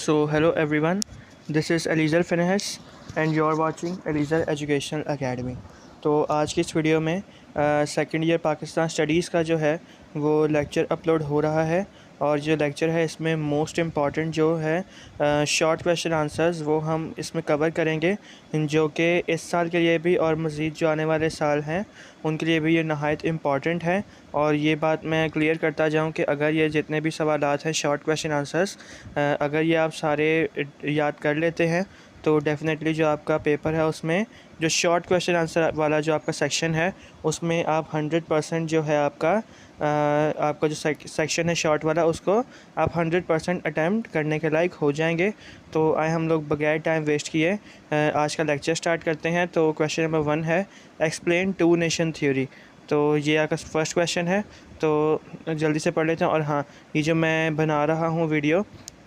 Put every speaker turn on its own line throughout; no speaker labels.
So hello everyone, this is Eliezer Finehas and you're watching Eliezer Educational Academy। तो आज की इस video में सेकंड ईयर पाकिस्तान स्टडीज़ का जो है वो लेक्चर अपलोड हो रहा है और जो लेक्चर है इसमें मोस्ट इम्पॉर्टेंट जो है शॉर्ट क्वेश्चन आंसर्स वो हम इसमें कवर करेंगे, जो कि इस साल के लिए भी और मज़ीद जो आने वाले साल हैं उनके लिए भी ये नहायत इम्पॉर्टेंट है। और ये बात मैं क्लियर करता जाऊं कि अगर ये जितने भी सवालात हैं शॉर्ट क्वेश्चन आंसर्स अगर ये आप सारे याद कर लेते हैं तो डेफ़िनेटली जो आपका पेपर है उसमें जो शॉर्ट क्वेश्चन आंसर वाला जो आपका सेक्शन है उसमें आप 100% जो है आपका जो सेक्शन है शॉर्ट वाला उसको आप 100% अटैम्प्ट करने के लायक हो जाएंगे। तो आए हम लोग बगैर टाइम वेस्ट किए आज का लेक्चर स्टार्ट करते हैं। तो क्वेश्चन नंबर 1 है एक्सप्लेन टू नेशन थ्योरी। तो ये आपका फर्स्ट क्वेश्चन है, तो जल्दी से पढ़ लेते हैं। और हाँ, ये जो मैं बना रहा हूँ वीडियो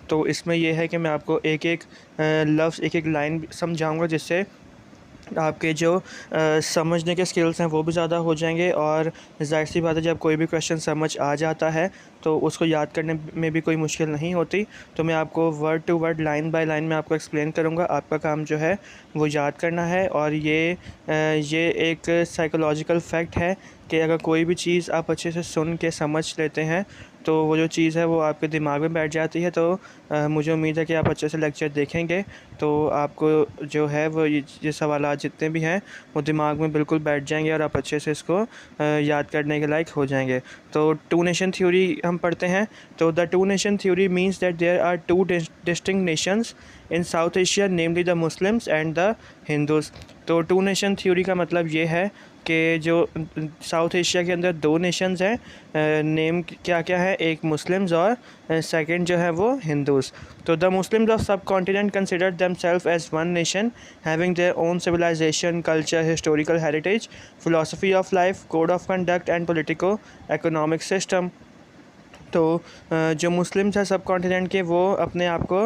तो इसमें यह है कि मैं आपको एक एक लफ्ज़ एक एक लाइन समझाऊंगा जिससे आपके जो समझने के स्किल्स हैं वो भी ज़्यादा हो जाएंगे। और ज़ाहिर सी बात है जब कोई भी क्वेश्चन समझ आ जाता है तो उसको याद करने में भी कोई मुश्किल नहीं होती। तो मैं आपको word to word line by line में आपको एक्सप्लेन करूँगा, आपका काम जो है वो याद करना है। और ये एक साइकोलॉजिकल फैक्ट है कि अगर कोई भी चीज़ आप अच्छे से सुन के समझ लेते हैं तो वो जो चीज़ है वो आपके दिमाग में बैठ जाती है। तो मुझे उम्मीद है कि आप अच्छे से लेक्चर देखेंगे तो आपको जो है वो ये सवालात जितने भी हैं वो दिमाग में बिल्कुल बैठ जाएंगे और आप अच्छे से इसको याद करने के लायक हो जाएंगे। तो टू नेशन थ्योरी हम पढ़ते हैं। तो the two nation theory means that there are two distinct nations in South Asia, namely the Muslims and the Hindus. तो टू नेशन थ्योरी का मतलब ये है कि जो साउथ एशिया के अंदर दो नेशंस हैं, नेम क्या क्या है, एक मुस्लिम्स और सेकंड जो है वो हिंदूज़। तो the Muslims of subcontinent consider themselves as one nation having their own civilisation, culture, historical heritage, philosophy of life, code of conduct and politico economic system. तो जो मुस्लिम्स हैं सब कॉन्टिनेंट के वो अपने आप को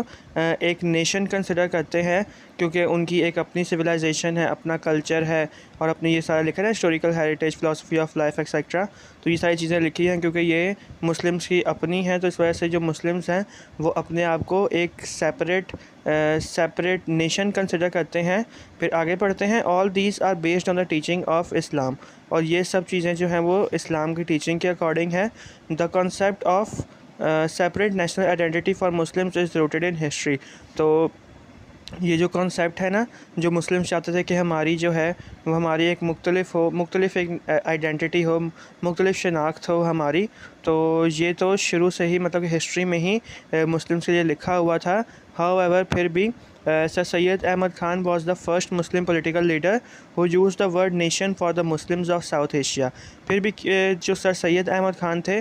एक नेशन कंसिडर करते हैं क्योंकि उनकी एक अपनी सिविलाइजेशन है, अपना कल्चर है और अपनी ये सारा लिखा है historical heritage, philosophy of life etcetera. तो ये सारी चीज़ें लिखी हैं क्योंकि ये मुस्लिम्स की अपनी हैं। तो इस वजह से जो मुस्लिम्स हैं वो अपने आप को एक सेपरेट नेशन कंसिडर करते हैं। फिर आगे पढ़ते हैं all these are based on the teaching of Islam. और ये सब चीज़ें जो हैं वो इस्लाम की टीचिंग के अकॉर्डिंग है। The concept of separate national identity for Muslims is rooted in history. तो ये जो कॉन्सेप्ट है ना, जो मुस्लिम्स चाहते थे कि हमारी जो है वो हमारी एक मुख्तलिफ एक आइडेंटिटी हो, मुख्तलिफ शनाख्त हो हमारी। तो ये तो शुरू से ही मतलब हिस्ट्री में ही मुस्लिम्स के लिए लिखा हुआ था। हाउएवर फिर भी Sir Syed Ahmad Khan was the first Muslim political leader who used the word nation for the Muslims of South Asia। फिर भी जो सर सैयद अहमद ख़ान थे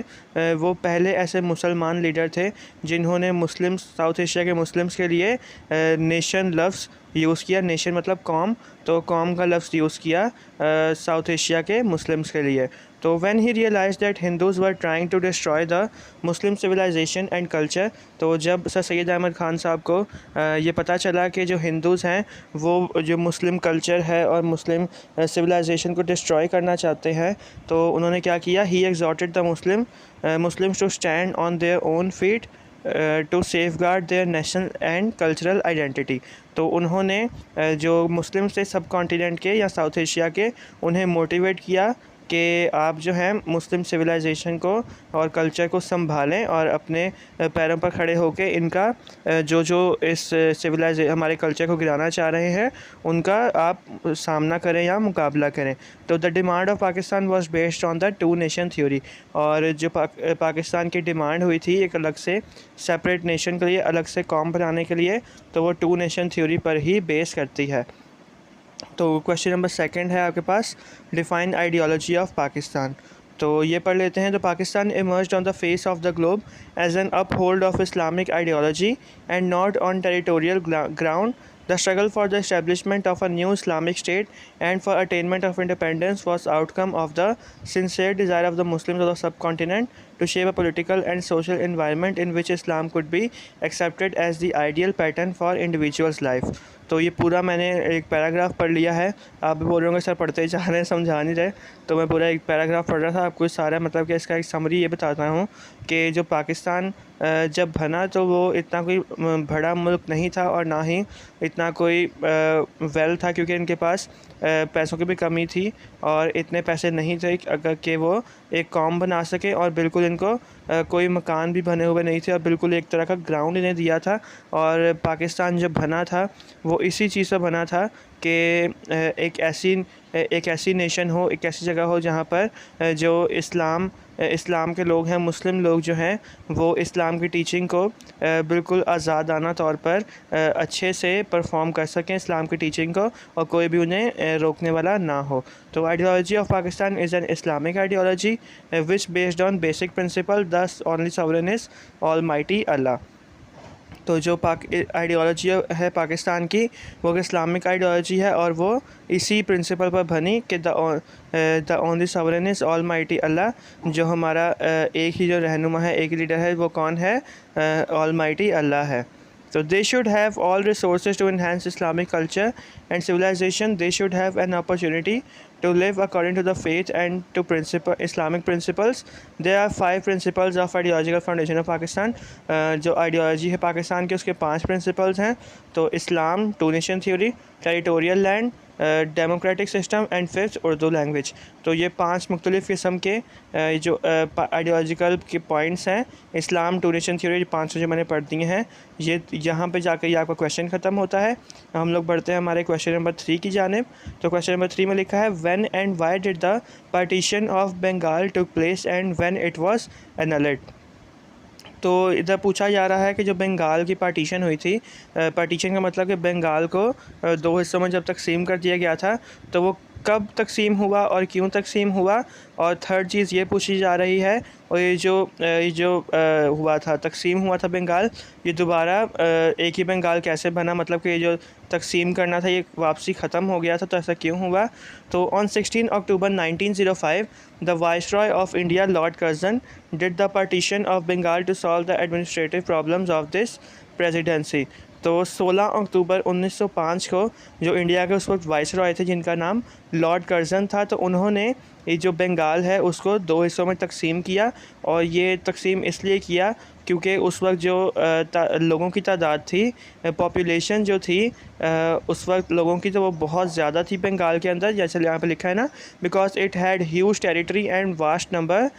वो पहले ऐसे मुसलमान लीडर थे जिन्होंने मुस्लिम्स साउथ एशिया के मुस्लिम्स के लिए नेशन लफ्ज़ यूज़ किया। नेशन मतलब कौम, तो कौम का लफ्ज़ यूज़ किया साउथ एशिया के मुस्लिम्स के लिए। तो when he realise that Hindus were trying to destroy the Muslim civilisation and culture. तो जब सर सैयद अहमद ख़ान साहब को ये पता चला कि जो हिंदूज़ हैं वो जो मुस्लिम कल्चर है और मुस्लिम सिविलाइजेशन को डिस्ट्रॉय करना चाहते हैं, तो उन्होंने क्या किया, he exhorted the Muslims to stand on their own feet to safeguard their national and cultural identity. तो उन्होंने जो मुस्लिम्स थे सब कॉन्टिनेंट के या साउथ एशिया के, उन्हें मोटिवेट किया कि आप जो है मुस्लिम सिविलाइजेशन को और कल्चर को संभालें और अपने पैरों पर खड़े होकर इनका जो इस हमारे कल्चर को गिराना चाह रहे हैं उनका आप सामना करें या मुकाबला करें। तो the demand of Pakistan was based on the two nation theory. और जो पाकिस्तान की डिमांड हुई थी एक अलग से सेपरेट नेशन के लिए, अलग से कौम बनाने के लिए, तो वो टू नेशन थ्योरी पर ही बेस करती है। तो क्वेश्चन नंबर सेकंड है आपके पास, डिफाइन आइडियोलॉजी ऑफ पाकिस्तान। तो ये पढ़ लेते हैं। तो Pakistan emerged on the face of the globe as an uphold of Islamic ideology and not on territorial ground. The struggle for the establishment of a new Islamic state and for attainment of independence was outcome of the sincere desire of the Muslims of the subcontinent to shape a political and social environment in which Islam could be accepted as the ideal pattern for individual's life। तो ये पूरा मैंने एक paragraph पढ़ लिया है। आप भी बोल रहे होंगे सर पढ़ते ही जा रहे हैं, समझा नहीं रहे, तो मैं पूरा एक पैराग्राफ पढ़ रहा था। आपको सारा मतलब कि इसका एक समरी ये बताता हूँ कि जो पाकिस्तान जब बना तो वो इतना कोई बड़ा मुल्क नहीं था और ना ही इतना कोई वेल था, क्योंकि इनके पास पैसों की भी कमी थी और इतने पैसे नहीं थे अगर कि वो एक कौम बना सके। और बिल्कुल इनको कोई मकान भी बने हुए नहीं थे और बिल्कुल एक तरह का ग्राउंड इन्हें दिया था। और पाकिस्तान जब बना था वो इसी चीज़ से बना था कि एक ऐसी नेशन हो, एक ऐसी जगह हो जहाँ पर जो इस्लाम के लोग हैं, मुस्लिम लोग जो हैं, वो इस्लाम की टीचिंग को बिल्कुल आज़ादाना तौर पर अच्छे से परफॉर्म कर सकें इस्लाम की टीचिंग को, और कोई भी उन्हें रोकने वाला ना हो। तो ideology of Pakistan is an Islamic ideology which based on basic principle दस ओनली सॉवरेन इज़ ऑलमाइटी अल्लाह। तो जो आइडियोलॉजी है पाकिस्तान की वो इस्लामिक आइडियोलॉजी है और वो इसी प्रिंसिपल पर बनी कि the only sovereign is almighty Allah. जो हमारा एक ही जो रहनुमा है, एक लीडर है, वो कौन है? ऑलमाइटी अल्लाह है। So they should have all resources to enhance Islamic culture and civilization. They should have an opportunity to live according to the faith and to Islamic principles. There are 5 principles of ideological foundation of Pakistan. जो ideology है पाकिस्तान की उसके 5 principles हैं। तो इस्लाम, 2 nation theory, territorial land, democratic system and fifth Urdu language. तो ये 5 मुख्तलिफ़ किस्म के जो आइडियोलॉजिकल के पॉइंट्स हैं। इस्लाम, 2 नेशन थ्योरी, 5 जो मैंने पढ़ दिए हैं, ये यहाँ पे जाकर ये आपका क्वेश्चन ख़त्म होता है। हम लोग बढ़ते हैं हमारे क्वेश्चन नंबर 3 की जानिब। तो क्वेश्चन नंबर 3 में लिखा है when and why did the partition of Bengal took place and when it was annulled. तो इधर पूछा जा रहा है कि जो बंगाल की पार्टीशन हुई थी, पार्टीशन का मतलब कि बंगाल को 2 हिस्सों में जब तकसीम कर दिया गया था, तो वो कब तकसीम हुआ और क्यों तकसीम हुआ। और थर्ड चीज़ ये पूछी जा रही है, और ये जो हुआ था, तकसीम हुआ था बंगाल, ये दोबारा एक ही बंगाल कैसे बना, मतलब कि ये जो तकसीम करना था ये वापसी ख़त्म हो गया था, तो ऐसा क्यों हुआ। तो on 16 October 1905 the viceroy of India lord Curzon did the partition of Bengal to solve the administrative problems of this presidency. तो 16 अक्टूबर 1905 को जो इंडिया के उस वक्त वाइसरॉय थे जिनका नाम लॉर्ड कर्जन था, तो उन्होंने ये जो बंगाल है उसको 2 हिस्सों में तकसीम किया। और ये तकसीम इसलिए किया क्योंकि उस वक्त जो लोगों की तादाद थी, पॉपुलेशन जो थी उस वक्त लोगों की, तो वो बहुत ज़्यादा थी बंगाल के अंदर, जैसे यहाँ पे लिखा है ना, because it had huge territory and vast number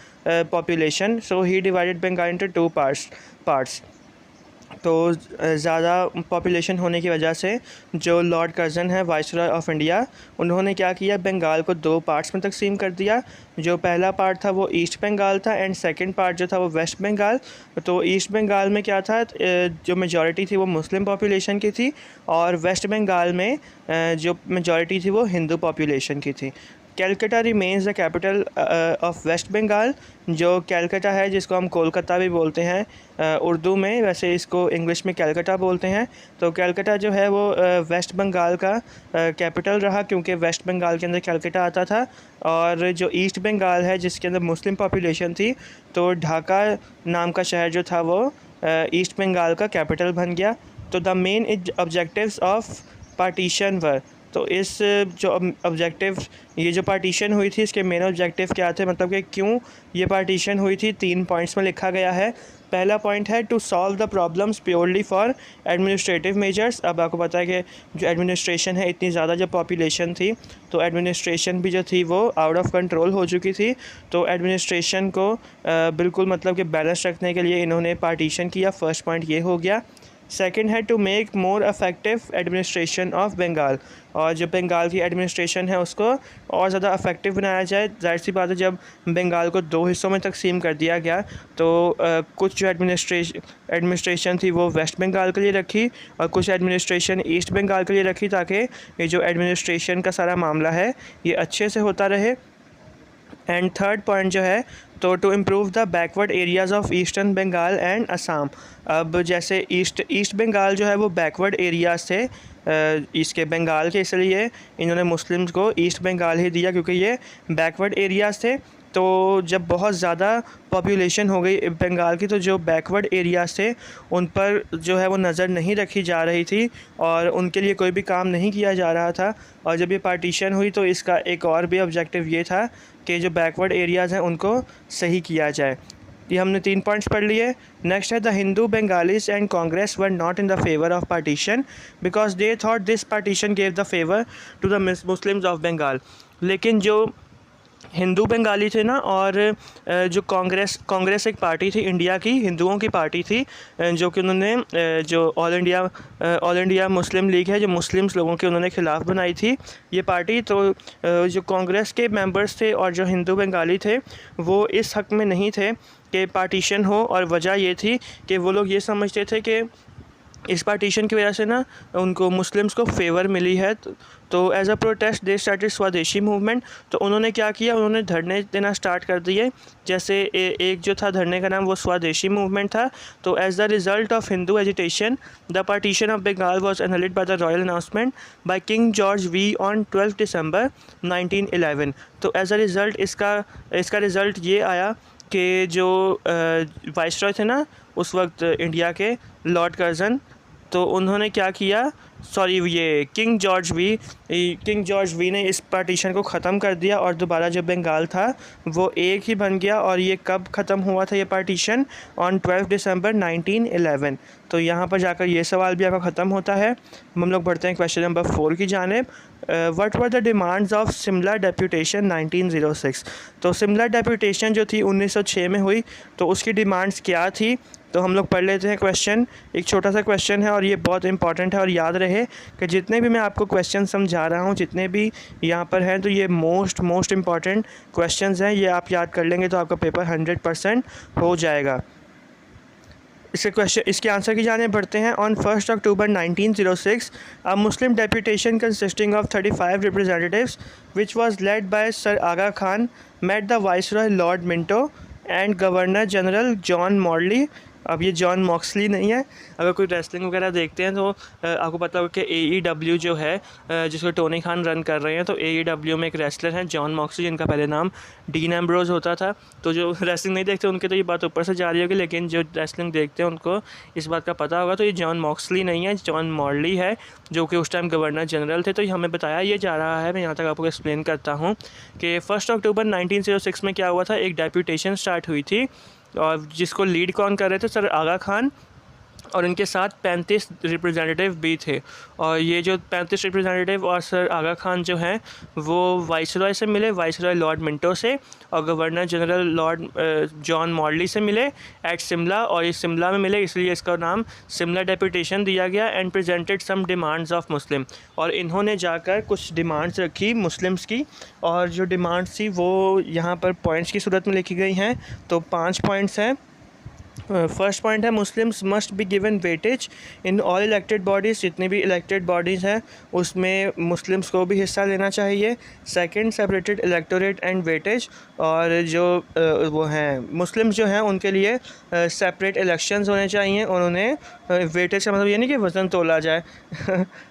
population, so he divided Bengal into 2 parts. तो ज़्यादा पॉपुलेशन होने की वजह से जो लॉर्ड कर्जन है वाइसरॉय ऑफ इंडिया, उन्होंने क्या किया, बंगाल को 2 पार्ट्स में तकसीम कर दिया। जो पहला पार्ट था वो ईस्ट बंगाल था एंड सेकंड पार्ट जो था वो वेस्ट बंगाल। तो ईस्ट बंगाल में क्या था, जो मेजॉरिटी थी वो मुस्लिम पॉपुलेशन की थी, और वेस्ट बंगाल में जो मेजॉरिटी थी वो हिंदू पॉपुलेशन की थी। Calcutta remains the capital of West Bengal. जो कैलकटा है, जिसको हम कोलकाता भी बोलते हैं उर्दू में, वैसे इसको इंग्लिश में कैलकटा बोलते हैं। तो कैलकटा जो है वो वेस्ट बंगाल का कैपिटल रहा, क्योंकि वेस्ट बंगाल के अंदर कैलकटा आता था। और जो ईस्ट बंगाल है जिसके अंदर मुस्लिम पॉपुलेशन थी, तो ढाका नाम का शहर जो था वो ईस्ट बंगाल का कैपिटल बन गया। तो the main objectives of partition were, तो इस जो ऑब्जेक्टिव, ये जो पार्टीशन हुई थी इसके मेन ऑब्जेक्टिव क्या थे, मतलब कि क्यों ये पार्टीशन हुई थी, 3 पॉइंट्स में लिखा गया है। पहला पॉइंट है to solve the problems purely for administrative measures. अब आपको पता है कि जो एडमिनिस्ट्रेशन है, इतनी ज़्यादा जो पॉपुलेशन थी, तो एडमिनिस्ट्रेशन भी जो थी वो आउट ऑफ कंट्रोल हो चुकी थी। तो एडमिनिस्ट्रेशन को बिल्कुल मतलब कि बैलेंस रखने के लिए इन्होंने पार्टीशन किया। फर्स्ट पॉइंट ये हो गया। सेकंड है to make more effective administration of Bengal, और जो बंगाल की एडमिनिस्ट्रेशन है उसको और ज़्यादा इफेक्टिव बनाया जाए। जाहिर सी बात है, जब बंगाल को 2 हिस्सों में तकसीम कर दिया गया, तो कुछ जो एडमिनिस्ट्रेशन थी वो वेस्ट बंगाल के लिए रखी और कुछ एडमिनिस्ट्रेशन ईस्ट बंगाल के लिए रखी, ताकि ये जो एडमिनिस्ट्रेशन का सारा मामला है ये अच्छे से होता रहे। एंड थर्ड पॉइंट जो है, तो to improve the backward areas of eastern Bengal and Assam. अब जैसे ईस्ट बंगाल जो है वो बैकवर्ड एरियाज़ थे इसके बंगाल के, इसलिए इन्होंने मुस्लिम्स को ईस्ट बंगाल ही दिया क्योंकि ये बैकवर्ड एरियाज़ थे। तो जब बहुत ज़्यादा पॉपुलेशन हो गई बंगाल की, तो जो बैकवर्ड एरियाज़ थे उन पर जो है वो नज़र नहीं रखी जा रही थी और उनके लिए कोई भी काम नहीं किया जा रहा था। और जब ये पार्टीशन हुई तो इसका एक और भी ऑब्जेक्टिव ये था कि जो बैकवर्ड एरियाज़ हैं उनको सही किया जाए। ये हमने 3 पॉइंट्स पढ़ लिए। नेक्स्ट है the Hindu Bengalis and Congress were not in the favour of partition because they thought this partition gave the favour to the Muslims of Bengal. लेकिन जो हिंदू बंगाली थे ना, और जो कांग्रेस एक पार्टी थी इंडिया की, हिंदुओं की पार्टी थी, जो कि उन्होंने जो ऑल इंडिया मुस्लिम लीग है, जो मुस्लिम्स लोगों के उन्होंने ख़िलाफ़ बनाई थी ये पार्टी। तो जो कांग्रेस के मेंबर्स थे और जो हिंदू बंगाली थे वो इस हक़ में नहीं थे कि पार्टीशन हो, और वजह ये थी कि वो लोग ये समझते थे कि इस पार्टीशन की वजह से ना उनको मुस्लिम्स को फेवर मिली है। तो as a protest they started swadeshi movement. तो उन्होंने क्या किया, उन्होंने धरने देना स्टार्ट कर दिए। जैसे एक जो था धरने का नाम वो स्वदेशी मूवमेंट था। तो as the result of Hindu agitation the partition of Bengal was annulled by the royal announcement by king George V on 12 December 1911। तो एज अ रिज़ल्ट इसका रिज़ल्ट ये आया कि जो वाइसरॉय थे ना उस वक्त इंडिया के, लॉर्ड कर्जन, तो उन्होंने क्या किया, ये किंग जॉर्ज वी ने इस पार्टीशन को ख़त्म कर दिया और दोबारा जो बंगाल था वो एक ही बन गया। और ये कब ख़त्म हुआ था ये पार्टीशन? On 12 December 1911। तो यहाँ पर जाकर ये सवाल भी आपका ख़त्म होता है। हम लोग बढ़ते हैं क्वेश्चन नंबर 4 की जानिब। What were the demands of Simla deputation 1906। तो सिमला डेप्यूटेशन जो थी 1906 में हुई, तो उसकी डिमांड्स क्या थी? तो हम लोग पढ़ लेते हैं क्वेश्चन। एक छोटा सा क्वेश्चन है और ये बहुत इंपॉर्टेंट है, और याद रहे कि जितने भी मैं आपको क्वेश्चन समझा रहा हूँ, जितने भी यहाँ पर हैं, तो ये मोस्ट इंपॉर्टेंट क्वेश्चंस हैं। ये आप याद कर लेंगे तो आपका पेपर 100% हो जाएगा। इसके आंसर की जाने बढ़ते हैं। On 1 October 1906 a Muslim deputation consisting of 35 representatives which was led by sir Aga Khan met the viceroy lord Minto and governor general John Morley. अब ये जॉन मॉक्सली नहीं है। अगर कोई रेसलिंग वगैरह देखते हैं तो आपको पता होगा कि AEW जो है जिसको टोनी खान रन कर रहे हैं, तो AEW में एक रेसलर हैं जॉन मॉक्सली, जिनका पहले नाम डीन एम्ब्रोज होता था। तो जो रेसलिंग नहीं देखते उनके तो ये बात ऊपर से जा रही होगी, लेकिन जो रेसलिंग देखते हैं उनको इस बात का पता होगा। तो ये जॉन मॉक्सली नहीं है, जॉन मॉडली है, जो कि उस टाइम गवर्नर जनरल थे। तो हमें बताया ये जा रहा है, मैं यहाँ तक आपको एक्सप्लेन करता हूँ कि 1 अक्टूबर 1906 में क्या हुआ था, एक डेप्यूटेशन स्टार्ट हुई थी, और जिसको लीड कौन कर रहे थे? सर आगा खान, और इनके साथ 35 रिप्रेजेंटेटिव भी थे। और ये जो 35 रिप्रेजेंटेटिव और सर आगा खान जो हैं वो वाइसरॉय से मिले, वाइसरॉय लॉर्ड मिंटो से, और गवर्नर जनरल लॉर्ड जॉन मॉडली से मिले एट शिमला। और ये शिमला में मिले, इसलिए इसका नाम शिमला डेप्यूटेशन दिया गया। And presented some demands of Muslim, और इन्होंने जाकर कुछ डिमांड्स रखी मुस्लिम्स की, और जो डिमांड्स थी वो यहाँ पर पॉइंट्स की सूरत में लिखी गई हैं। तो 5 पॉइंट्स हैं। फर्स्ट पॉइंट है Muslims must be given weightage in all elected bodies. जितनी भी इलेक्टेड बॉडीज़ हैं उसमें मुस्लिम्स को भी हिस्सा लेना चाहिए। Second, separated electorate and weightage, और जो वो हैं मुस्लिम्स जो हैं उनके लिए सेपरेट इलेक्शंस होने चाहिए, और उन्हें वेटेज का मतलब ये नहीं कि वज़न तोला जाए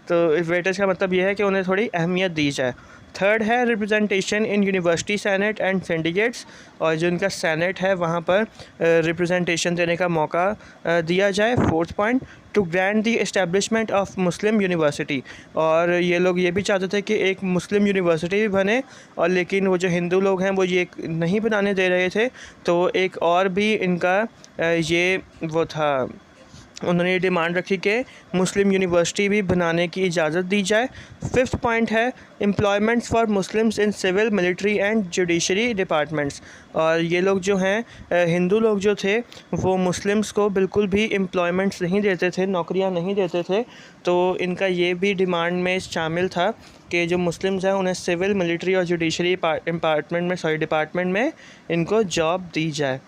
तो वेटेज का मतलब ये है कि उन्हें थोड़ी अहमियत दी जाए। थर्ड है representation in university senate and syndicates, और जो इनका सैनेट है वहाँ पर रिप्रेजेंटेशन देने का मौका दिया जाए। Fourth point, to grant the establishment of Muslim university, और ये लोग ये भी चाहते थे कि एक मुस्लिम यूनिवर्सिटी भी बने, और लेकिन वो जो हिंदू लोग हैं वो ये नहीं बनाने दे रहे थे। तो एक और भी इनका ये वो था, उन्होंने ये डिमांड रखी कि मुस्लिम यूनिवर्सिटी भी बनाने की इजाज़त दी जाए। फिफ्थ पॉइंट है employments for Muslims in civil, military and judiciary departments, और ये लोग जो हैं हिंदू लोग जो थे वो मुस्लिम्स को बिल्कुल भी एम्प्लॉयमेंट्स नहीं देते थे, नौकरियां नहीं देते थे। तो इनका ये भी डिमांड में शामिल था कि जो मुस्लिम्स हैं उन्हें सिविल, मिलिट्री और जुडिशरी डिपार्टमेंट में इनको जॉब दी जाए।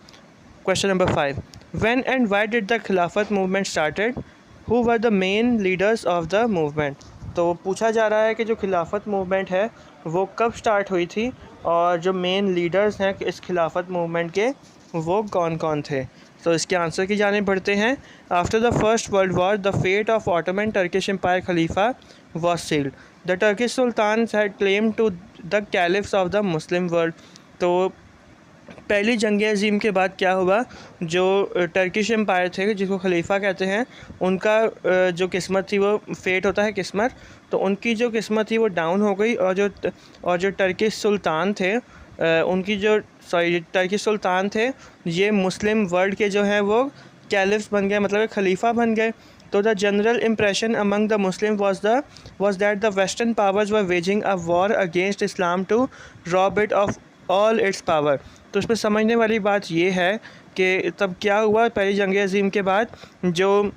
Question number 5, When and why did the Khilafat movement started? Who were the main leaders of the movement? तो पूछा जा रहा है कि जो खिलाफत मूवमेंट है वो कब स्टार्ट हुई थी, और जो मेन लीडर्स हैं इस खिलाफत मूवमेंट के वो कौन कौन थे। तो इसके आंसर की जाने बढ़ते हैं। After the first world war the fate of Ottoman Turkish empire खलीफा was sealed. The Turkish sultan had claim to the caliphs of the Muslim world. तो पहली जंग अज़ीम के बाद क्या हुआ, जो टर्किश एम्पायर थे जिसको खलीफा कहते हैं, उनका जो किस्मत थी वो फेट होता है किस्मत, तो उनकी जो किस्मत थी वो डाउन हो गई। और जो टर्किश सुल्तान थे उनकी जो टर्किश सुल्तान थे ये मुस्लिम वर्ल्ड के जो हैं वो कैलिफ्स बन गए, मतलब खलीफा बन गए। तो the general impression among the Muslim was that the western powers were waging a war against Islam to rob it of all its power। तो इसमें समझने वाली बात ये है कि तब क्या हुआ, पहली जंग अज़ीम के बाद जो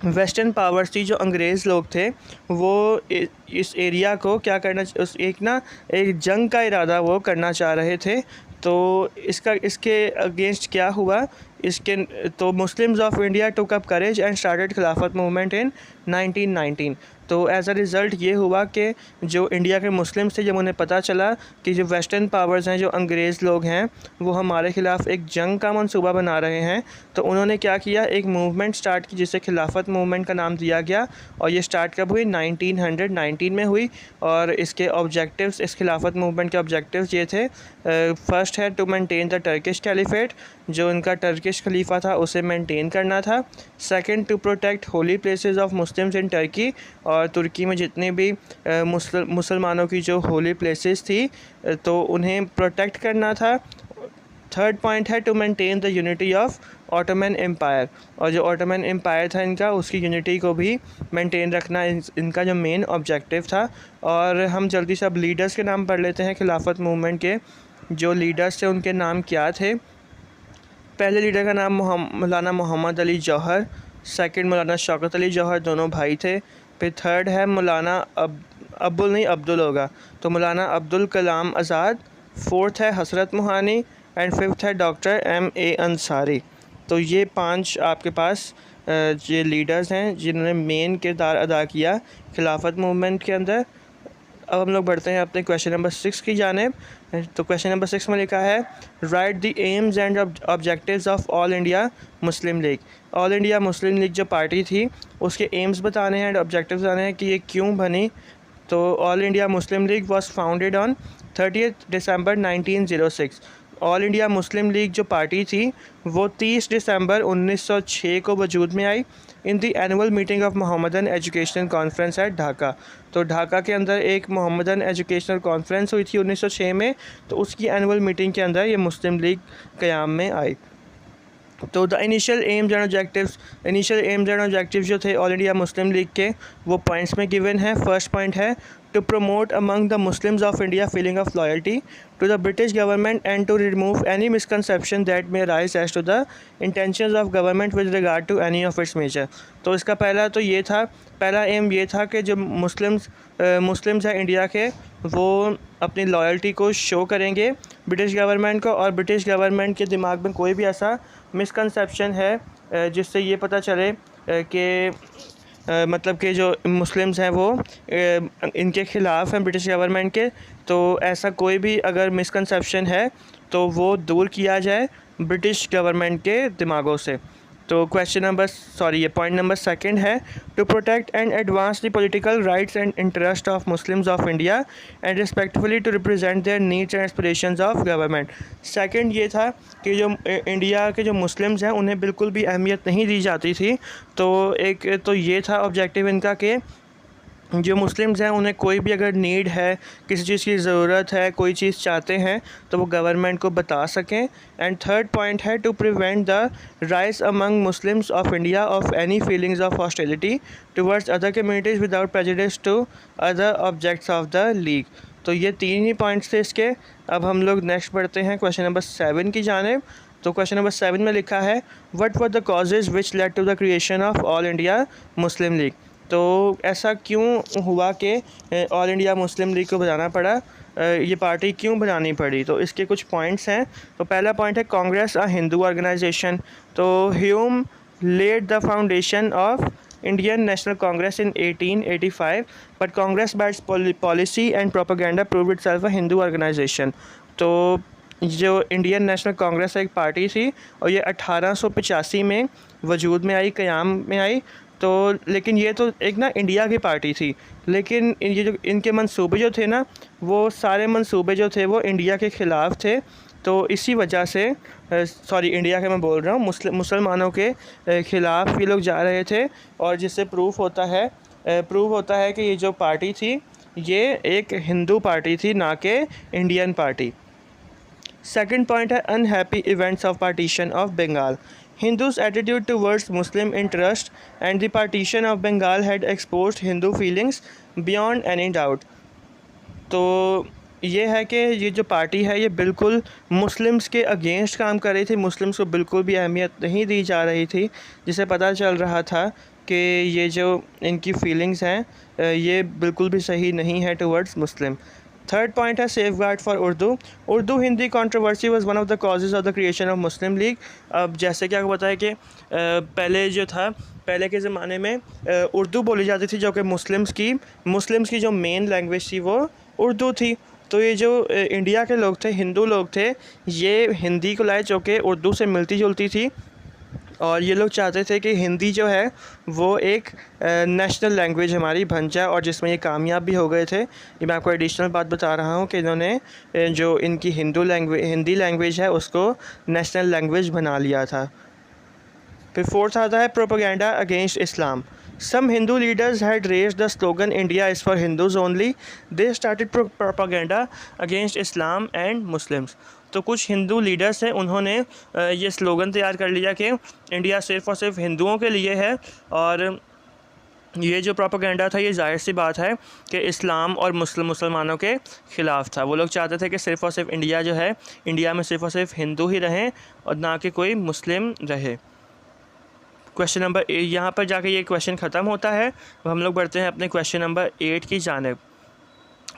वेस्टर्न पावर्स थी, जो अंग्रेज़ लोग थे, वो इस एरिया को क्या करना, उस एक जंग का इरादा वो करना चाह रहे थे। तो इसके अगेंस्ट क्या हुआ, इसके तो Muslims of India took up courage and started खिलाफत मूवमेंट इन 1919। तो एज अ रिज़ल्ट ये हुआ कि जो इंडिया के मुस्लिम्स थे, जब उन्हें पता चला कि जो वेस्टर्न पावर्स हैं, जो अंग्रेज़ लोग हैं, वो हमारे ख़िलाफ़ एक जंग का मंसूबा बना रहे हैं, तो उन्होंने क्या किया, एक मूवमेंट स्टार्ट की जिसे खिलाफत मूवमेंट का नाम दिया गया। और ये स्टार्ट कब हुई, 1919 में हुई। और इसके ऑब्जेक्टिव्स, इस खिलाफत मूवमेंट के ऑब्जेक्टिव्स ये थे, फर्स्ट है to maintain the Turkish caliphate, जो इनका टर्किश खलीफा था उसे मेंटेन करना था। Second, to protect holy places of Muslims in Turkey, और तुर्की में जितने भी मुसलमानों की जो होली प्लेसेस थी तो उन्हें प्रोटेक्ट करना था। थर्ड पॉइंट है to maintain the unity of Ottoman empire, और जो ऑटोमन एम्पायर था इनका, उसकी यूनिटी को भी मेंटेन रखना इनका जो मेन ऑब्जेक्टिव था। और हम जल्दी से अब लीडर्स के नाम पढ़ लेते हैं खिलाफत मूवमेंट के। जो लीडर्स थे उनके नाम क्या थे। पहले लीडर का नाम मौलाना मोहम्मद अली जौहर, सेकंड मौलाना शौकत अली जौहर, दोनों भाई थे। फिर थर्ड है मौलाना अब्दुल होगा, तो मौलाना अब्दुल कलाम आज़ाद। फोर्थ है हसरत मोहानी एंड फिफ्थ है डॉक्टर M.A. अंसारी। तो ये 5 आपके पास ये लीडर्स हैं जिन्होंने मेन किरदार अदा किया खिलाफत मूवमेंट के अंदर। अब हम लोग बढ़ते हैं अपने क्वेश्चन नंबर 6 की जानिब। तो क्वेश्चन नंबर 6 में लिखा है, right the AIIMS and objectives of all India Muslim league. All India Muslim League जो पार्टी थी उसके एम्स बताने हैं एंड ऑब्जेक्टिव्स बताने हैं कि ये क्यों बनी। तो all India Muslim League was founded on 30 December 1906। All India Muslim League जो पार्टी थी वो 30 दिसंबर 1906 को वजूद में आई in the annual meeting of Mohammedan educational conference at Dhaka. तो ढाका के अंदर एक मोहम्मदन एजुकेशनल कॉन्फ्रेंस हुई थी 1906 में, तो उसकी एनुअल मीटिंग के अंदर ये मुस्लिम लीग क़याम में आई। तो the initial AIIMS and objectives जो थे ऑल इंडिया मुस्लिम लीग के, वो पॉइंट्स में गिवन है। फर्स्ट पॉइंट है to promote among the Muslims of India feeling of loyalty to the British government and to remove any misconception that may arise as to the intentions of government with regard to any of its measure. तो इसका पहला M ये था कि जो Muslims हैं India के, वो अपनी लॉयल्टी को शो करेंगे ब्रिटिश गवर्नमेंट को, और ब्रिटिश गवर्नमेंट के दिमाग में कोई भी ऐसा मिसकंसेप्शन है जिससे ये पता चले कि मतलब कि जो मुस्लिम्स हैं वो इनके ख़िलाफ़ हैं ब्रिटिश गवर्नमेंट के, तो ऐसा कोई भी अगर मिसकंसेप्शन है तो वो दूर किया जाए ब्रिटिश गवर्नमेंट के दिमागों से। तो ये पॉइंट नंबर सेकंड है to protect and advance the political rights and interest of Muslims of India and respectfully to represent their needs and aspirations of government. Second ये था कि जो इंडिया के जो मुस्लिम्स हैं उन्हें बिल्कुल भी अहमियत नहीं दी जाती थी। तो ये था ऑब्जेक्टिव इनका कि जो मुस्लिम्स हैं उन्हें कोई भी अगर नीड है, किसी चीज़ की ज़रूरत है, कोई चीज़ चाहते हैं तो वो गवर्नमेंट को बता सकें। एंड थर्ड पॉइंट है to prevent the rise among Muslims of India of any feelings of hostility towards other communities without prejudice to other objects of the league. तो ये 3 ही पॉइंट्स थे इसके। अब हम लोग नेक्स्ट बढ़ते हैं क्वेश्चन नंबर 7 की जानिब। तो क्वेश्चन नंबर 7 में लिखा है, what were the causes which led to the creation of all India Muslim league. तो ऐसा क्यों हुआ कि ऑल इंडिया मुस्लिम लीग को बनाना पड़ा, ये पार्टी क्यों बनानी पड़ी। तो इसके कुछ पॉइंट्स हैं। तो पहला पॉइंट है कांग्रेस अ हिंदू ऑर्गेनाइजेशन। तो Hume led the foundation of Indian national Congress in 1885, but Congress by its policy and propaganda proved itself a Hindu organisation. तो जो इंडियन नेशनल कांग्रेस एक पार्टी थी और ये 1885 में वजूद में आई, क़याम में आई। तो लेकिन ये तो एक इंडिया की पार्टी थी, लेकिन ये जो इनके मंसूबे जो थे वो सारे मंसूबे जो थे वो इंडिया के ख़िलाफ़ थे। तो इसी वजह से सॉरी इंडिया के मैं बोल रहा हूँ, मुसलमानों के ख़िलाफ़ ये लोग जा रहे थे, और जिससे प्रूफ होता है कि ये जो पार्टी थी ये एक हिंदू पार्टी थी, ना कि इंडियन पार्टी। सेकंड पॉइंट है unhappy events of partition of Bengal. Hindus' attitude towards Muslim interest and the partition of Bengal had exposed Hindu feelings beyond any doubt। तो ये है कि ये जो पार्टी है ये बिल्कुल मुस्लिम्स के अगेंस्ट काम कर रही थी, मुस्लिम्स को बिल्कुल भी अहमियत नहीं दी जा रही थी, जिसे पता चल रहा था कि ये जो इनकी फीलिंग्स हैं ये बिल्कुल भी सही नहीं है टुवर्ड्स मुस्लिम। थर्ड पॉइंट है safe guard for Urdu Hindi controversy was one of the causes of the creation of Muslim league. अब जैसे कि आपको पता है कि पहले के ज़माने में उर्दू बोली जाती थी, जो कि मुस्लिम्स की जो मेन लैंग्वेज थी वो उर्दू थी। तो ये जो इंडिया के लोग थे, हिंदू लोग थे, ये हिंदी को लाए जो कि उर्दू से मिलती जुलती थी, और ये लोग चाहते थे कि हिंदी जो है वो एक नेशनल लैंग्वेज हमारी बन जाए, और जिसमें ये कामयाब भी हो गए थे। ये मैं आपको एडिशनल बात बता रहा हूँ कि इन्होंने जो इनकी हिंदी लैंग्वेज है उसको नेशनल लैंग्वेज बना लिया था। फिर फोर्थ आता है propaganda against Islam. Some Hindu leaders had raised the slogan India is for Hindus only। They started propaganda against Islam and Muslims। तो कुछ हिंदू लीडर्स हैं, उन्होंने ये स्लोगन तैयार कर लिया कि इंडिया सिर्फ़ और सिर्फ हिंदुओं के लिए है, और ये जो प्रोपेगेंडा था ये जाहिर सी बात है कि इस्लाम और मुसलमानों के ख़िलाफ़ था। वो लोग चाहते थे कि सिर्फ़ और सिर्फ इंडिया जो है, इंडिया में सिर्फ़ और सिर्फ हिंदू ही रहें और ना कि कोई मुस्लिम रहे। क्वेश्चन नंबर यहाँ पर जाके ये क्वेश्चन ख़त्म होता है। अब हम लोग बढ़ते हैं अपने क्वेश्चन नंबर 8 की जानिब।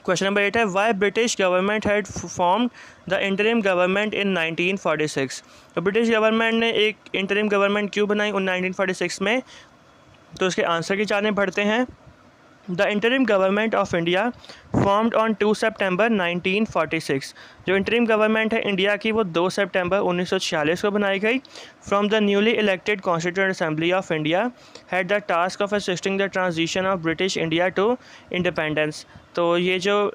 क्वेश्चन नंबर 8 है why British government had formed the interim government in 1946। तो ब्रिटिश गवर्नमेंट ने एक इंटरिम गवर्नमेंट क्यों बनाई 1946 में, तो उसके आंसर की जानिब बढ़ते हैं। The interim government of India formed on 2 सितंबर 1946। जो इंटरिम गवर्नमेंट है इंडिया की वो 2 सितंबर 1946 को बनाई गई। From the newly elected constituent assembly of India had the task of assisting the transition of British India to independence. तो ये जो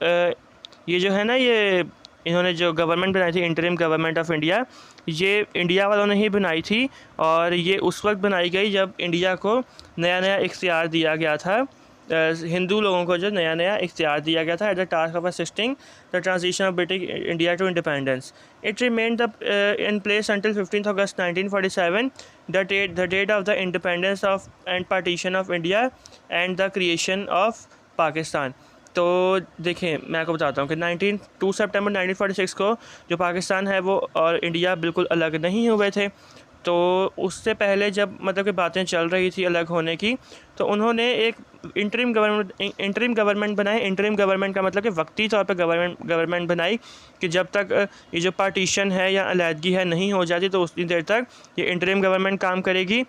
है ना, ये इन्होंने जो गवर्नमेंट बनाई थी इंटरिम गवर्नमेंट ऑफ इंडिया, ये इंडिया वालों ने ही बनाई थी, और ये उस वक्त बनाई गई जब इंडिया को नया नया इख्तियार दिया गया था, हिंदू लोगों को जो नया नया इख्तियार दिया गया था। At the task of assisting the transition of British India to independence it remained in place until 15 August 1947 the date of the independence of and partition of India and the creation of Pakistan. तो देखें, मैं आपको बताता हूँ कि 2 सितंबर 1946 को जो पाकिस्तान है वो और इंडिया बिल्कुल अलग नहीं हुए थे। तो उससे पहले जब मतलब कि बातें चल रही थी अलग होने की, तो उन्होंने एक इंटरिम गवर्नमेंट बनाई। इंटरिम गवर्नमेंट का मतलब कि वक्ती तौर पर गवर्नमेंट बनाई कि जब तक ये जो पार्टीशन है या अलहदगी है नहीं हो जाती, तो उतनी देर तक ये इंटरिम गवर्नमेंट काम करेगी।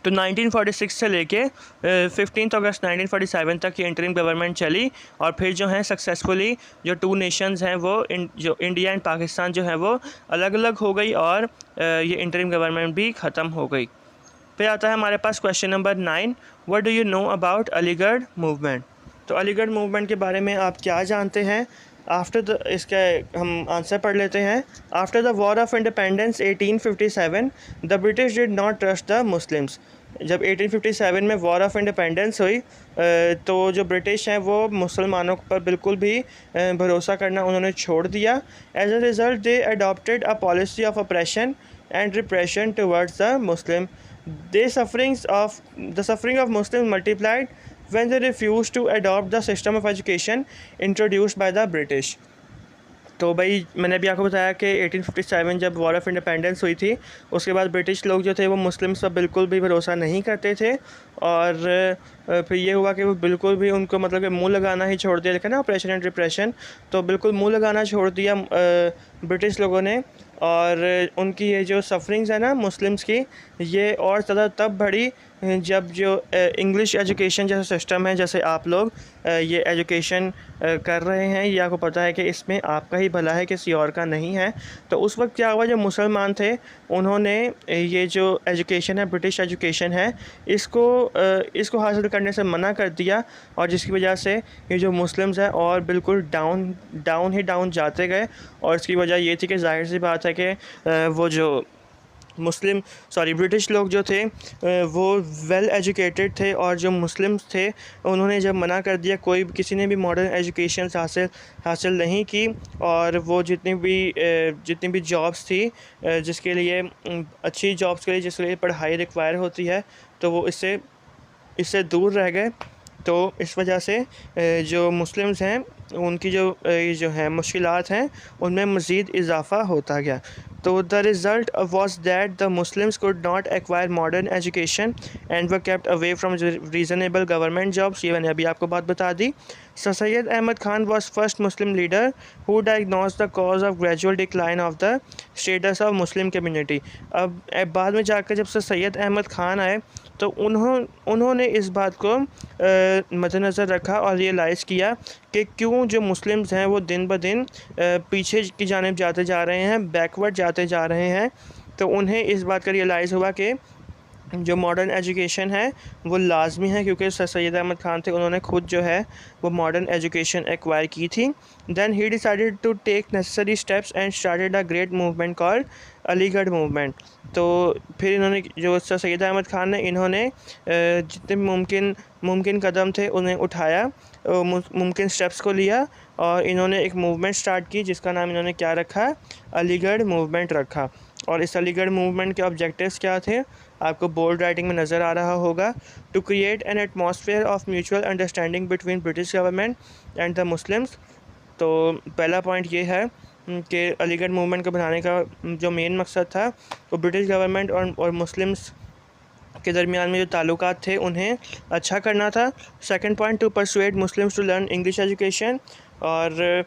तो 1946 से लेके 15 अगस्त 1947 तक ये इंटरिम गवर्नमेंट चली, और फिर जो है सक्सेसफुली जो 2 नेशंस हैं वो जो इंडिया एंड पाकिस्तान जो है वो अलग अलग हो गई, और ये इंटरिम गवर्नमेंट भी ख़त्म हो गई। फिर आता है हमारे पास question number 9, what do you know about Aligarh movement. तो अलीगढ़ मूवमेंट के बारे में आप क्या जानते हैं। इसका हम आंसर पढ़ लेते हैं। After the war of independence 1857 the British did not trust the Muslims. जब 1857 में वॉर ऑफ इंडिपेंडेंस हुई तो जो ब्रिटिश हैं वो मुसलमानों पर बिल्कुल भी भरोसा करना उन्होंने छोड़ दिया। As a result they adopted a policy of operation and repression towards the Muslim. The suffering of Muslims multiplied when they refused to adopt the system of education introduced by the British। तो भाई मैंने अभी आपको बताया कि 1857 जब war of independence हुई थी, उसके बाद ब्रिटिश लोग जो थे वो मुस्लिम्स पर बिल्कुल भी भरोसा नहीं करते थे, और फिर ये हुआ कि वो बिल्कुल भी उनको मतलब कि मुँह लगाना ही छोड़ दिया। लिखा ना ऑपरेशन एंड रिप्रेशन, तो बिल्कुल मुँह लगाना छोड़ दिया ब्रिटिश लोगों ने, और उनकी ये जो सफरिंग्स है ना मुस्लिम्स की, ये और ज़्यादा तब बढ़ी जब जो इंग्लिश एजुकेशन जैसा सिस्टम है, जैसे आप लोग ये एजुकेशन कर रहे हैं, ये आपको पता है कि इसमें आपका ही भला है, किसी और का नहीं है। तो उस वक्त क्या हुआ, जो मुसलमान थे उन्होंने ये जो एजुकेशन है, ब्रिटिश एजुकेशन है, इसको हासिल करने से मना कर दिया, और जिसकी वजह से ये जो मुस्लिम्स हैं और बिल्कुल डाउन जाते गए। और इसकी वजह ये थी कि जाहिर सी बात है कि वो जो ब्रिटिश लोग जो थे वो वेल एजुकेटेड थे, और जो मुस्लिम्स थे उन्होंने जब मना कर दिया, किसी ने भी मॉडर्न एजुकेशन हासिल नहीं की, और वो जितनी भी जॉब्स थी जिसके लिए अच्छी जॉब्स के लिए जिसके लिए पढ़ाई रिक्वायर होती है, तो वो इससे दूर रह गए। तो इस वजह से जो मुस्लिम्स हैं उनकी जो है मुश्किलात हैं उनमें मज़ीद इजाफ़ा होता गया। तो the result was that the Muslims could not acquire modern education and were kept away from reasonable government jobs। ये मैंने अभी आपको बात बता दी। Sir Syed Ahmad Khan was first Muslim leader who diagnosed the cause of gradual decline of the status of Muslim community। अब बाद में जाकर जब सर सैयद अहमद ख़ान आए तो उन्होंने इस बात को मद्देनज़र रखा और रियलाइज़ किया कि क्यों जो मुस्लिम्स हैं वो दिन ब दिन पीछे की जानिब जाते जा रहे हैं, बैकवर्ड जाते जा रहे हैं। तो उन्हें इस बात का रियलाइज़ हुआ कि जो मॉडर्न एजुकेशन है वो लाजमी है, क्योंकि सर सैयद अहमद ख़ान थे, उन्होंने खुद जो है वो मॉडर्न एजुकेशन एक्वायर की थी। Then he decided to take necessary steps and started a great movement called Aligarh movement. तो फिर इन्होंने जो सर सैयद अहमद ख़ान ने इन्होंने जितने मुमकिन कदम थे उन्हें उठाया, मुमकिन स्टेप्स को लिया, और इन्होंने एक मूवमेंट स्टार्ट की जिसका नाम इन्होंने क्या रखा, अलीगढ़ मूवमेंट रखा। और इस अलीगढ़ मूवमेंट के ऑब्जेक्टिव्स क्या थे, आपको बोल्ड राइटिंग में नज़र आ रहा होगा। To create an atmosphere of mutual understanding between British government and the Muslims. तो पहला पॉइंट ये है कि अलीगढ़ मूवमेंट को बनाने का जो मेन मकसद था वो ब्रिटिश गवर्नमेंट और मुस्लिम्स के दरमियान में जो ताल्लुकात थे उन्हें अच्छा करना था। Second point, to persuade Muslims to learn English education, और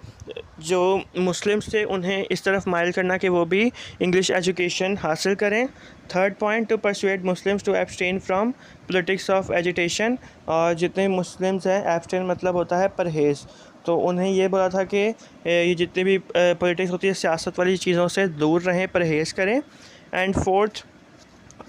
जो मुस्लिम्स थे उन्हें इस तरफ माइल करना कि वो भी इंग्लिश एजुकेशन हासिल करें। Third point, to persuade Muslims to abstain from politics of agitation, और जितने मुस्लिम्स हैं, एब्सटेन मतलब होता है परहेज़, तो उन्हें ये बोला था कि ये जितनी भी पॉलिटिक्स होती है, सियासत वाली चीज़ों से दूर रहें, परहेज़ करें। And fourth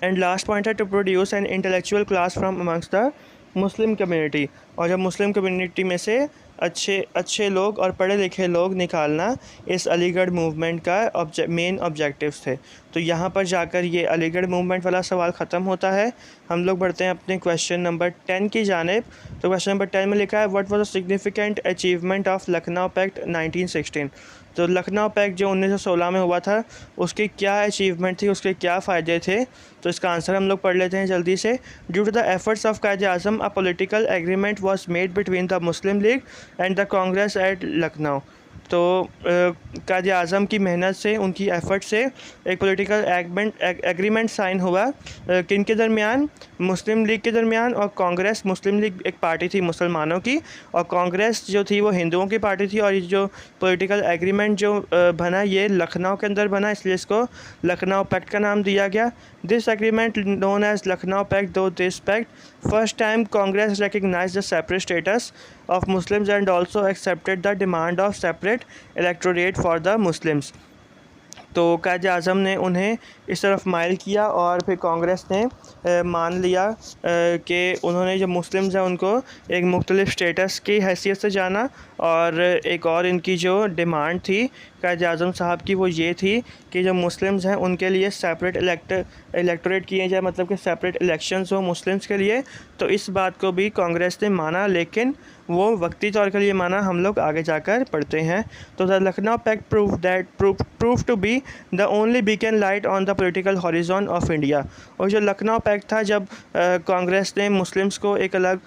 and last point है, to produce an intellectual class from amongst the Muslim community, और जब मुस्लिम कम्युनिटी में से अच्छे लोग और पढ़े लिखे लोग निकालना इस अलीगढ़ मूवमेंट का मेन ऑब्जेक्टिव्स थे। तो यहाँ पर जाकर ये अलीगढ़ मूवमेंट वाला सवाल ख़त्म होता है। हम लोग बढ़ते हैं अपने क्वेश्चन नंबर 10 की जानिब। तो क्वेश्चन नंबर 10 में लिखा है, what was the significant achievement of Lucknow pact 1916। तो लखनऊ पैक्ट जो 1916 में हुआ था उसकी क्या अचीवमेंट थी, उसके क्या फ़ायदे थे। तो इसका आंसर हम लोग पढ़ लेते हैं जल्दी से। Due to the efforts of Quaid-e Azam a political agreement was made between the Muslim League and the Congress at Lucknow. तो कायदे आज़म की मेहनत से, उनकी एफ़र्ट से एक पॉलिटिकल एग्रीमेंट साइन हुआ किन के दरमियान, मुस्लिम लीग के दरमियान और कांग्रेस। मुस्लिम लीग एक पार्टी थी मुसलमानों की, और कांग्रेस जो थी वो हिंदुओं की पार्टी थी। और ये जो पॉलिटिकल एग्रीमेंट जो बना ये लखनऊ के अंदर बना, इसलिए इसको लखनऊ पैक्ट का नाम दिया गया। This agreement known as Lucknow pact, though this pact first time Congress recognize the separate status of Muslims and also accepted the demand of separate electorate for the Muslims। तो कायदे आज़म ने उन्हें इस तरफ माइल किया, और फिर कांग्रेस ने मान लिया कि उन्होंने जो मुस्लिम्स हैं उनको एक मुख्तलिफ स्टेटस की हैसियत से जाना। और एक और इनकी जो डिमांड थी कायदे आज़म साहब की वो ये थी कि जो मुस्लिम्स हैं उनके लिए सेपरेट इलेक्टोरेट किए जाए, मतलब कि सेपरेट इलेक्शंस हो मुस्लिम्स के लिए। तो इस बात को भी कांग्रेस ने माना, लेकिन वो वक्ती तौर के लिए माना। हम लोग आगे जाकर पढ़ते हैं। तो the Lucknow pact prove to be the only beacon light on the political horizon of India. और जो लखनऊ पैक्ट था, जब कांग्रेस ने मुस्लिम्स को एक अलग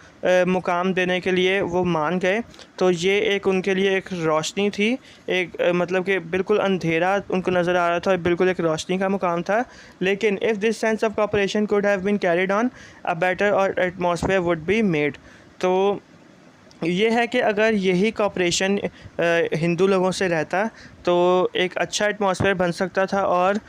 मुकाम देने के लिए वो मान गए, तो ये एक उनके लिए एक रोशनी थी, एक मतलब कि बिल्कुल अंधेरा उनको नज़र आ रहा था, बिल्कुल एक रोशनी का मुकाम था। लेकिन if this sense of cooperation could have been carried on, a better और एटमॉस्फेयर वुड बी मेड। तो ये है कि अगर यही कॉपरेशन हिंदू लोगों से रहता तो एक अच्छा एटमॉस्फेयर बन सकता था, और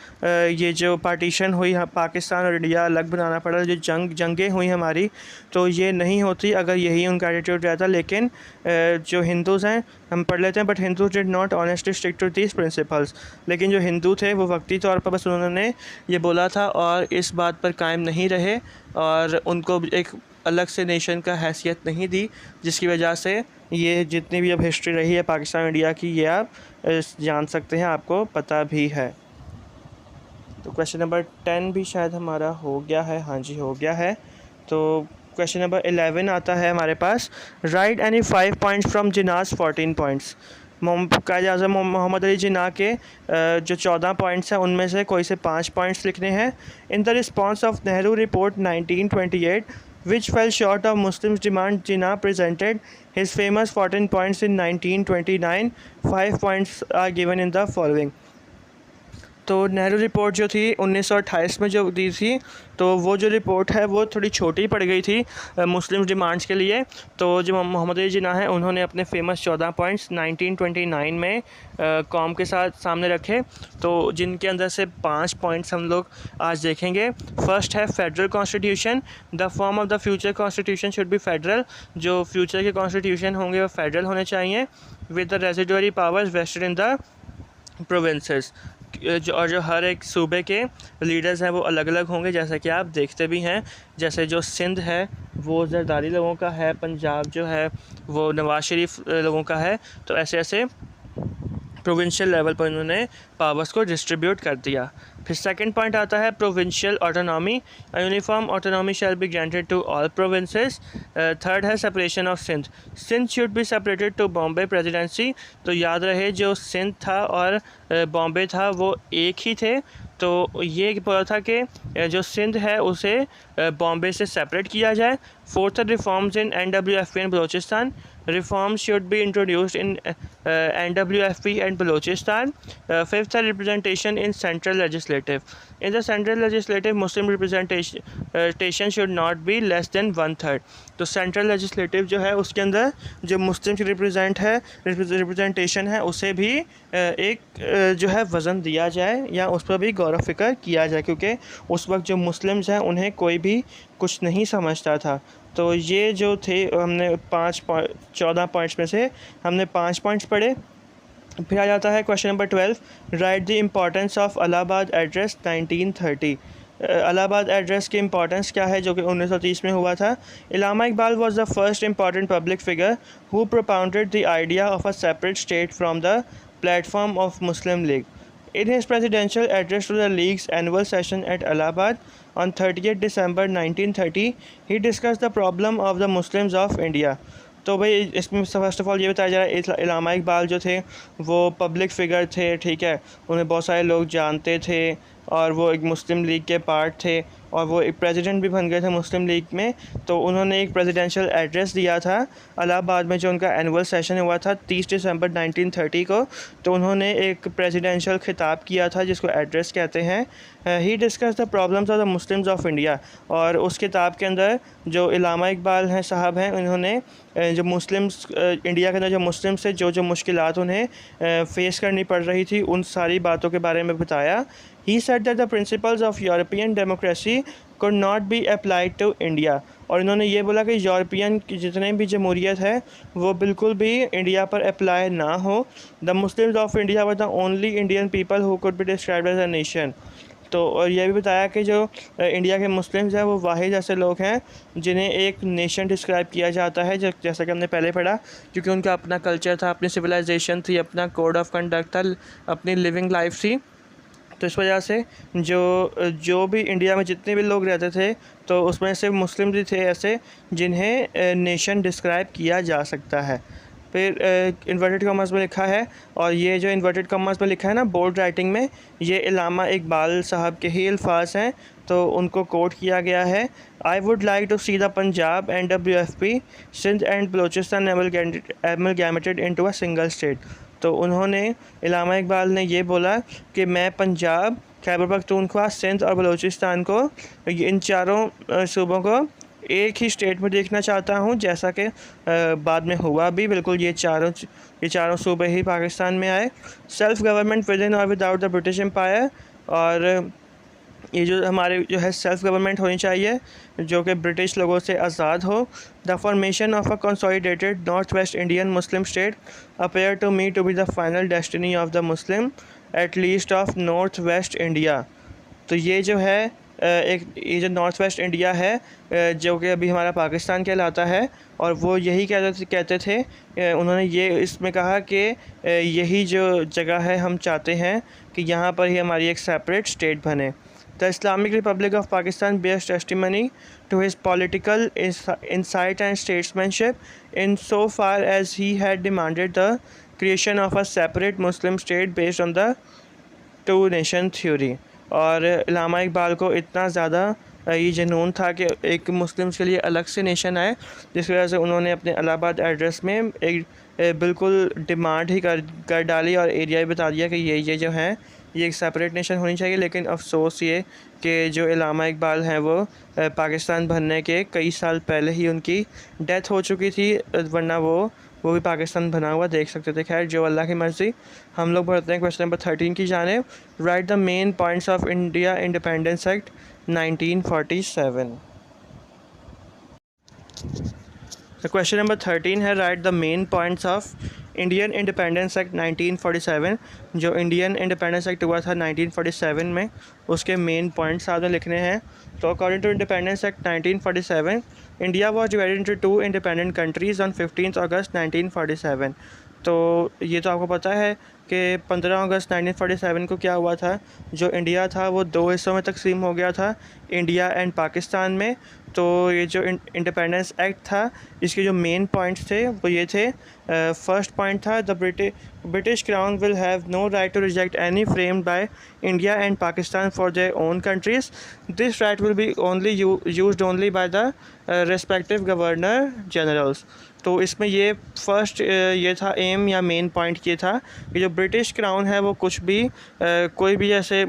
ये जो पार्टीशन हुई पाकिस्तान और इंडिया अलग बनाना पड़ा, जो जंगें हुई हमारी, तो ये नहीं होती अगर यही उनका एटीट्यूड रहता। लेकिन जो हिंदूज़ हैं, हम पढ़ लेते हैं, but Hindu did not honestly stick to these principles. लेकिन जो हिंदू थे वो वक्ती तौर पर बस उन्होंने ये बोला था और इस बात पर कायम नहीं रहे, और उनको एक अलग से नेशन का हैसियत नहीं दी, जिसकी वजह से ये जितनी भी अब हिस्ट्री रही है पाकिस्तान इंडिया की, ये आप जान सकते हैं, आपको पता भी है। तो क्वेश्चन नंबर 10 भी शायद हमारा हो गया है। हाँ जी, हो गया है। तो क्वेश्चन नंबर 11 आता है हमारे पास, write any 5 points from Jinnah's 14 points. Quaid Azam Mohammad Ali Jinnah के जो 14 पॉइंट्स हैं उनमें से कोई से 5 पॉइंट्स लिखने हैं। In the response of Nehru report 1928 which fell short of Muslims' demand, Jinnah presented his famous 14 points in 1929. 5 points are given in the following. तो नेहरू रिपोर्ट जो थी 1928 में जो दी थी, तो वो जो रिपोर्ट है वो थोड़ी छोटी पड़ गई थी मुस्लिम डिमांड्स के लिए। तो जो मोहम्मद अली जिन्ना है उन्होंने अपने फेमस 14 पॉइंट्स 1929 में कौम के साथ सामने रखे, तो जिनके अंदर से 5 पॉइंट्स हम लोग आज देखेंगे। फर्स्ट है federal constitution, the form of the future constitution should be federal. जो फ्यूचर के कॉन्स्टिट्यूशन होंगे वो फेडरल होने चाहिए, with the residuary powers vested in the provinces. जो हर एक सूबे के लीडर्स हैं वो अलग अलग होंगे, जैसा कि आप देखते भी हैं। जैसे जो सिंध है वो जरदारी लोगों का है, पंजाब जो है वो नवाज शरीफ लोगों का है। तो ऐसे ऐसे प्रोविंशियल लेवल पर उन्होंने पावर्स को डिस्ट्रीब्यूट कर दिया। फिर सेकंड पॉइंट आता है provincial autonomy, uniform autonomy shall be granted to all provinces. Third है separation of Sindh, Sindh should be separated to Bombay presidency. तो याद रहे जो सिंध था और बॉम्बे था वो एक ही थे, तो ये बोला था कि जो सिंध है उसे बॉम्बे से सेपरेट किया जाए। Fourth reforms in NWFP and Balochistan, reforms should be introduced in NWFP and Balochistan. Fifth, representation in central legislative. In the central legislative, Muslim representation should not be less than 1/3. तो सेंट्रल लेजिस्लेटिव जो है उसके अंदर जो मुस्लिम representation है उसे भी एक जो है वज़न दिया जाए या उस पर भी गौर फ़िक्र किया जाए, क्योंकि उस वक्त जो मुस्लिम्स हैं उन्हें कोई भी कुछ नहीं समझता था। तो ये जो थे हमने 14 पॉइंट्स में से हमने 5 पॉइंट्स पढ़े। फिर आ जाता है question number 12, write the importance of Allahabad address 1930। Allahabad address की इम्पॉर्टेंस क्या है जो कि 1930 में हुआ था। Allama Iqbal was the first important public figure who propounded the idea of a separate state from the platform of Muslim League. In his presidential address to the League's annual session at Allahabad on 30th December 1930, he discussed the problem of the Muslims of India. तो भाई इसमें first of all ये बताया जा रहा है इलामा इकबाल जो थे वो पब्लिक फिगर थे, ठीक है, उन्हें बहुत सारे लोग जानते थे और वो एक मुस्लिम लीग के पार्ट थे और वो एक प्रेसिडेंट भी बन गए थे मुस्लिम लीग में। तो उन्होंने एक प्रेसिडेंशियल एड्रेस दिया था इलाहाबाद में, जो उनका एनुअल सेशन हुआ था 30 दिसंबर 1930 को। तो उन्होंने एक प्रेसिडेंशियल खिताब किया था जिसको एड्रेस कहते हैं। He discuss the problems of the Muslims of India, और उस किताब के अंदर जो इलामा इकबाल हैं साहब हैं, उन्होंने जो मुस्लिम्स इंडिया के अंदर जो मुस्लिम से जो मुश्किलात उन्हें फ़ेस करनी पड़ रही थी उन सारी बातों के बारे में बताया। He said that the principles of European democracy could not be applied to India. और इन्होंने ये बोला कि यूरोपियन की जितने भी जमहूरियत है वो बिल्कुल भी इंडिया पर अप्लाई ना हो। The Muslims of India were the only Indian people who could be described as a nation. तो और यह भी बताया कि जो इंडिया के मुस्लिम्स हैं वो वाहिद ऐसे लोग हैं जिन्हें एक नेशन डिस्क्राइब किया जाता है, जैसा कि हमने पहले पढ़ा, क्योंकि उनका अपना कल्चर था, अपनी सिविलाइजेशन थी, अपना कोड ऑफ कंडक्ट था, अपनी लिविंग लाइफ थी। तो इस वजह से जो भी इंडिया में जितने भी लोग रहते थे तो उसमें से मुस्लिम भी थे ऐसे जिन्हें नेशन डिस्क्राइब किया जा सकता है। फिर इन्वर्टेड कॉमर्स में लिखा है, और ये जो इन्वर्टेड कॉमर्स में लिखा है ना बोल्ड राइटिंग में, ये इलामा इकबाल साहब के ही अल्फाज हैं, तो उनको कोट किया गया है। I would like to see the Punjab NWFP Sindh and Balochistan amalgamated into a single state. तो उन्होंने इलामा इकबाल ने ये बोला कि मैं पंजाब, खैबर पख्तूनख्वा, सिंध और बलूचिस्तान को, इन चारों सूबों को एक ही स्टेट में देखना चाहता हूँ, जैसा कि बाद में हुआ भी। बिल्कुल ये चारों सूबे ही पाकिस्तान में आए। सेल्फ गवर्नमेंट विद इन और विदाउट द ब्रिटिश एम्पायर, और ये जो हमारे जो है सेल्फ गवर्नमेंट होनी चाहिए जो कि ब्रिटिश लोगों से आज़ाद हो। The formation of a consolidated north west Indian Muslim state appear to me to be the final destiny of the Muslim at least of north west India. तो ये जो है ये जो नॉर्थ वेस्ट इंडिया है जो कि अभी हमारा पाकिस्तान कहलाता है, और वो यही कहते थे उन्होंने ये इसमें कहा कि यही जो जगह है हम चाहते हैं कि यहाँ पर ही हमारी एक सेपरेट स्टेट बने। The Islamic Republic of Pakistan bears testimony to his political insight and statesmanship in so far as he had demanded the creation of a separate Muslim state based on the two nation theory. और इल्लामा इकबाल को इतना ज़्यादा ये जुनून था कि एक Muslims के लिए अलग से नेशन आए, जिस वजह से उन्होंने अपने इलाहाबाद एड्रेस में एक बिल्कुल डिमांड ही कर डाली और एरिया ही बता दिया कि ये जो है ये एक सेपरेट नेशन होनी चाहिए। लेकिन अफसोस ये कि जो इल्लामा इकबाल हैं वो पाकिस्तान बनने के कई साल पहले ही उनकी डेथ हो चुकी थी, वरना वो भी पाकिस्तान बना हुआ देख सकते थे। खैर जो अल्लाह की मर्ज़ी। हम लोग बढ़ते हैं क्वेश्चन नंबर 13 की जानिब। Right the main points of India independence act 1947। तो क्वेश्चन नंबर 13 है right the main points of Indian independence act 1947। जो इंडियन इंडिपेंडेंस एक्ट हुआ था 1947 में, उसके मेन पॉइंट्स आपने लिखने हैं। तो according to independence act 1947, India was divided into 2 independent countries on 15 August 1947। तो ये तो आपको पता है कि 15 अगस्त 1947 को क्या हुआ था, जो इंडिया था वो 2 हिस्सों में तकसीम हो गया था, इंडिया एंड पाकिस्तान में। तो ये जो इंडिपेंडेंस एक्ट था, इसके जो मेन पॉइंट्स थे वो ये थे। फर्स्ट पॉइंट था the British crown will have no right to reject any framed by India and Pakistan for their own countries. This right will be only used only by the respective governor generals. तो इसमें ये first ये था M या main point ये था कि जो ब्रिटिश क्राउन है वो कुछ भी कोई भी ऐसे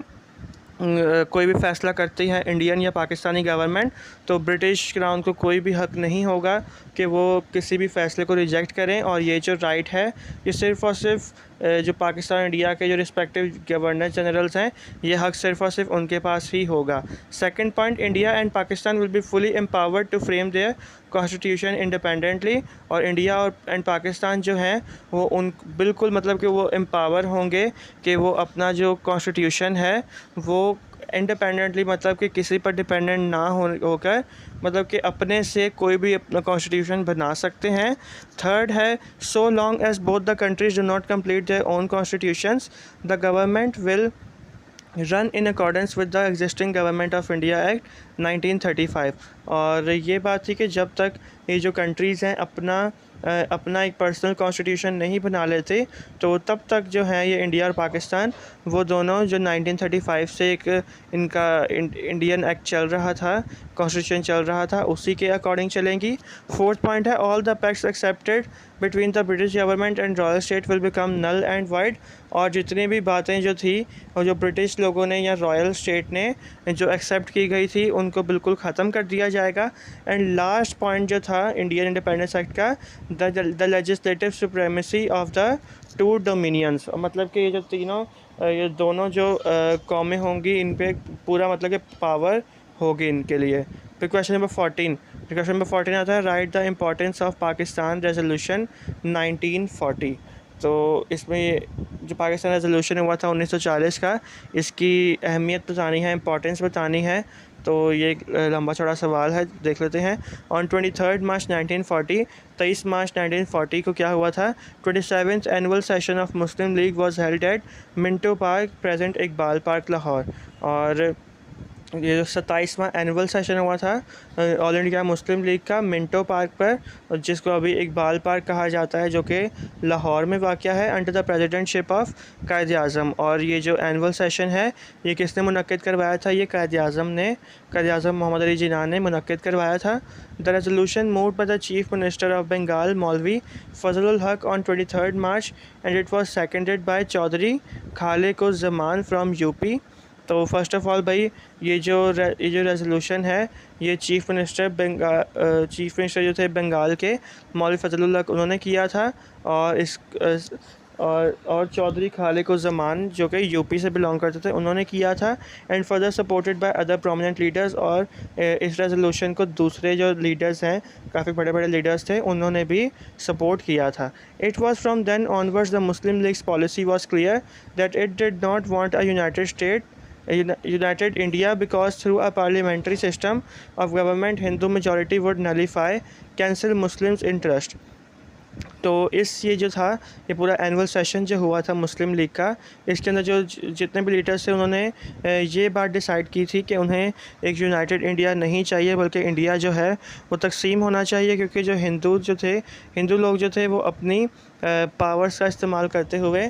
कोई भी फ़ैसला करती है इंडियन या पाकिस्तानी गवर्नमेंट, तो ब्रिटिश क्राउन को कोई भी हक़ नहीं होगा कि वो किसी भी फ़ैसले को रिजेक्ट करें। और ये जो राइट है ये सिर्फ़ और सिर्फ जो पाकिस्तान इंडिया के जो रिस्पेक्टिव गवर्नर जनरल्स हैं, ये हक़ सिर्फ़ और सिर्फ उनके पास ही होगा। Second point, India and Pakistan will be fully empowered to frame their constitution independently. और इंडिया और एंड पाकिस्तान जो हैं वो उन बिल्कुल मतलब कि वो एम्पावर होंगे कि वो अपना जो कॉन्स्टिट्यूशन है वो इंडिपेंडेंटली, मतलब कि किसी पर डिपेंडेंट ना होकर, मतलब कि अपने से कोई भी अपना कॉन्स्टिट्यूशन बना सकते हैं। थर्ड है, so long as both the countries do not complete their own constitutions the government will run in accordance with the existing government of India act 1935। और ये बात थी कि जब तक ये जो कंट्रीज़ हैं अपना एक पर्सनल कॉन्स्टिट्यूशन नहीं बना लेते, तो तब तक जो है ये इंडिया और पाकिस्तान वो दोनों जो 1935 से एक इनका इंडियन एक्ट चल रहा था, कॉन्स्टिट्यूशन चल रहा था, उसी के अकॉर्डिंग चलेंगी। फोर्थ पॉइंट है, all the pacts accepted between the British government and royal state will become null and void. और जितनी भी बातें जो थी और जो ब्रिटिश लोगों ने या रॉयल स्टेट ने जो एक्सेप्ट की गई थी उनको बिल्कुल ख़त्म कर दिया जाएगा। एंड लास्ट पॉइंट जो था इंडियन इंडिपेंडेंस एक्ट का, the legislative supremacy of the two dominions. मतलब कि ये जो ये दोनों जो कौमें होंगी इन पे पूरा मतलब कि पावर होगी इनके लिए। फिर क्वेश्चन नंबर 14 आता है right the importance of Pakistan resolution 1940। तो इसमें जो पाकिस्तान रेजोल्यूशन हुआ था 1940 का, इसकी अहमियत बतानी है, इंपॉर्टेंस बतानी है। तो ये एक लंबा चौड़ा सवाल है, देख लेते हैं। ऑन 23 मार्च 1940, 23 मार्च 1940 को क्या हुआ था, 27th annual session of Muslim League was held at Minto park, present Iqbal park, Lahore. और ये जो 27वां एनुअल सेशन हुआ था ऑल इंडिया मुस्लिम लीग का मिंटो पार्क पर, जिसको अभी इकबाल पार्क कहा जाता है, जो कि लाहौर में वाक़या है, अंडर द प्रेसिडेंटशिप ऑफ कायद आज़म। और ये जो एनुअल सेशन है ये किसने मुनक्किद करवाया था, ये कायद आज़म मोहम्मद अली जिन्ना ने मुनक्किद करवाया था। The resolution moved by the chief minister of Bengal Maulvi Fazlul Haq on 23 March and it was seconded by Chaudhry Khaliquzzaman from UP. तो फर्स्ट ऑफ़ ऑल भाई ये जो रेज़ोल्यूशन है ये चीफ़ मिनिस्टर जो थे बंगाल के मौलवी फ़ज़लुल्लाह उन्होंने किया था, और चौधरी खालिक उज़ ज़मान जो कि यूपी से बिलोंग करते थे उन्होंने किया था, and further supported by other prominent leaders. और इस रेज़ोल्यूशन को दूसरे जो लीडर्स हैं, काफ़ी बड़े बड़े लीडर्स थे, उन्होंने भी सपोर्ट किया था। It was from then onwards the Muslim league's policy was clear that it did not want a united India, because through a parliamentary system of government Hindu majority would nullify cancel Muslims interest। तो ये जो था ये पूरा annual session जो हुआ था मुस्लिम league का, इसके अंदर जो जितने भी लीडर्स थे उन्होंने ये बात डिसाइड की थी कि उन्हें एक यूनाइटेड इंडिया नहीं चाहिए, बल्कि इंडिया जो है वो तकसीम होना चाहिए, क्योंकि जो हिंदू लोग जो थे वो अपनी पावर्स का इस्तेमाल करते हुए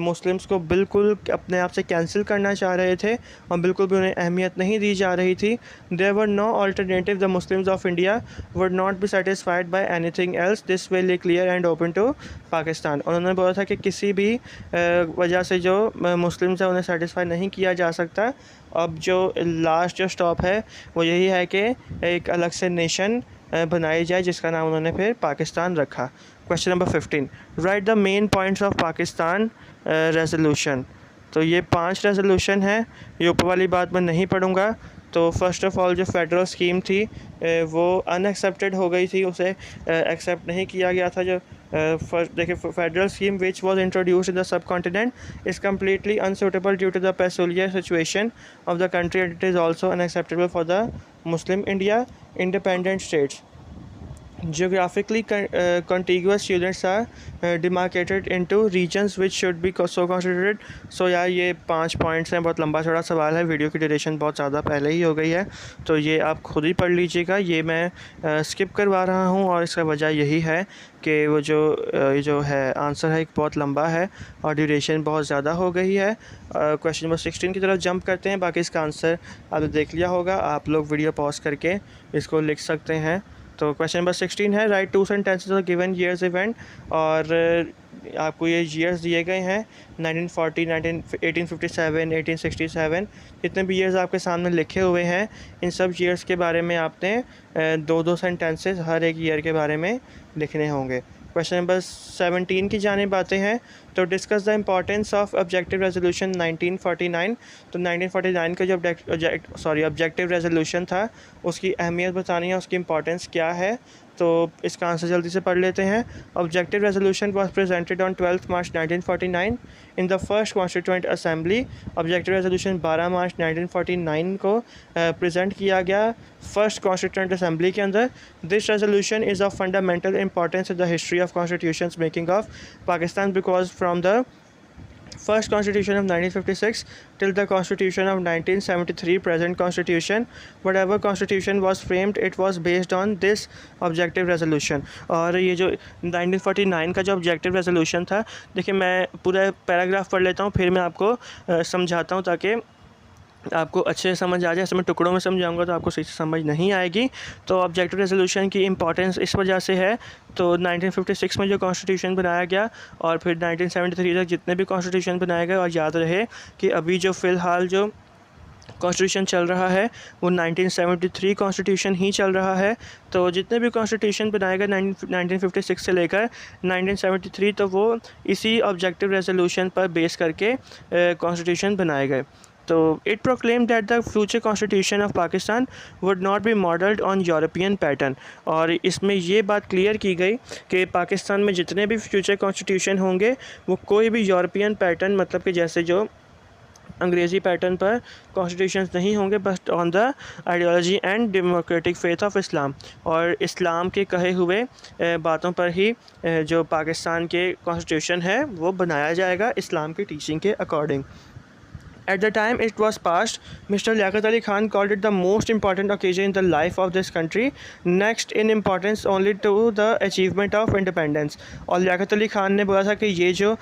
मुस्लिम्स को बिल्कुल अपने आप से कैंसिल करना चाह रहे थे और बिल्कुल भी उन्हें अहमियत नहीं दी जा रही थी। There were no alternative, the Muslims of India would not be satisfied by anything else, this way lay clear and open to Pakistan. उन्होंने बोला था कि किसी भी वजह से जो मुस्लिम्स है उन्हें सेटिस्फाई नहीं किया जा सकता। अब जो लास्ट जो स्टॉप है वो यही है कि एक अलग से नेशन बनाई जाए, जिसका नाम उन्होंने फिर पाकिस्तान रखा। Question number 15, right the main points of Pakistan resolution. तो ये 5 रेजोल्यूशन है, ये ऊपर वाली बात मैं नहीं पढ़ूँगा। तो फर्स्ट ऑफ़ ऑल जो फेडरल स्कीम थी वो अनएक्सेप्टेड हो गई थी, उसे एक्सेप्ट नहीं किया गया था। जो फर्स्ट देखिए, federal scheme which was introduced in the subcontinent is completely unsuitable due to the peculiar situation of the country, and it is also unacceptable for the Muslim India independent states. Geographically contiguous units are demarcated into regions which should be so constituted। So यार ये 5 points हैं, बहुत लंबा चौड़ा सवाल है, video की duration बहुत ज़्यादा पहले ही हो गई है, तो ये आप खुद ही पढ़ लीजिएगा। ये मैं स्किप करवा रहा हूँ और इसका वजह यही है कि वो जो है आंसर है बहुत लंबा है और ड्यूरेशन बहुत ज़्यादा हो गई है। क्वेश्चन नंबर 16 की तरफ जंप करते हैं। बाकी इसका आंसर आपने देख लिया होगा, आप लोग वीडियो पॉज करके इसको लिख सकते हैं। तो क्वेश्चन नंबर 16 है, right 2 sentences of given years event. और आपको ये ईयर्स दिए गए हैं 1940, 1857, 1867, जितने भी ईयर्स आपके सामने लिखे हुए हैं इन सब ईयर्स के बारे में आपने 2-2 सेंटेंसेस हर एक ईयर के बारे में लिखने होंगे। क्वेश्चन नंबर 17 की जानिब आते हैं। तो discuss the importance of objective resolution 1949। तो 1949 का जो ऑब्जेक्टिव रेजोल्यूशन था उसकी अहमियत बतानी है, उसकी इम्पॉर्टेंस क्या है। तो इसका आंसर जल्दी से पढ़ लेते हैं। Objective resolution was presented on 12 March 1949 in the first constituent assembly. Objective resolution 12 मार्च 1949 को प्रेजेंट किया गया फर्स्ट कॉन्स्टिट्यूएंट असेंबली के अंदर। This resolution is of fundamental importance in the history of constitutions making of Pakistan, because from the first constitution of 1956 till the constitution of 1973 present constitution, whatever constitution was framed it was based on this objective resolution। और ये जो 1949 का जो objective resolution था, देखिए मैं पूरा paragraph पढ़ लेता हूँ फिर मैं आपको समझाता हूँ ताकि आपको अच्छे से समझ आ जाए। ऐसे मैं टुकड़ों में समझाऊंगा तो आपको सही से समझ नहीं आएगी। तो ऑब्जेक्टिव रेजोल्यूशन की इंपॉर्टेंस इस वजह से है। तो 1956 में जो कॉन्स्टिट्यूशन बनाया गया और फिर 1973 तक जितने भी कॉन्स्टिट्यूशन बनाए गए, और याद रहे कि अभी जो फ़िलहाल जो कॉन्स्टिट्यूशन चल रहा है वो 1973 कॉन्स्टिट्यूशन ही चल रहा है। तो जितने भी कॉन्स्टिट्यूशन बनाए गए 1956 से लेकर 1973, तो वो इसी ऑब्जेक्टिव रेजोल्यूशन पर बेस करके कॉन्स्टिट्यूशन बनाए गए। तो it proclaim that the future constitution of Pakistan would not B modelled on European pattern. और इसमें ये बात क्लियर की गई कि पाकिस्तान में जितने भी फ्यूचर कॉन्स्टिट्यूशन होंगे वो कोई भी यूरोपियन पैटर्न, मतलब कि जैसे जो अंग्रेज़ी पैटर्न पर कॉन्स्टिट्यूशंस नहीं होंगे, but on the ideology and democratic faith of Islam. और इस्लाम के कहे हुए बातों पर ही जो पाकिस्तान के कॉन्स्टिट्यूशन है वो बनाया जाएगा इस्लाम की टीचिंग के according. At the time it was passed, Mr. Liaquat Ali Khan called it the most important occasion in the life of this country, next in importance only to the achievement of independence। और लियाकत अली ख़ान ने बोला था कि ये जो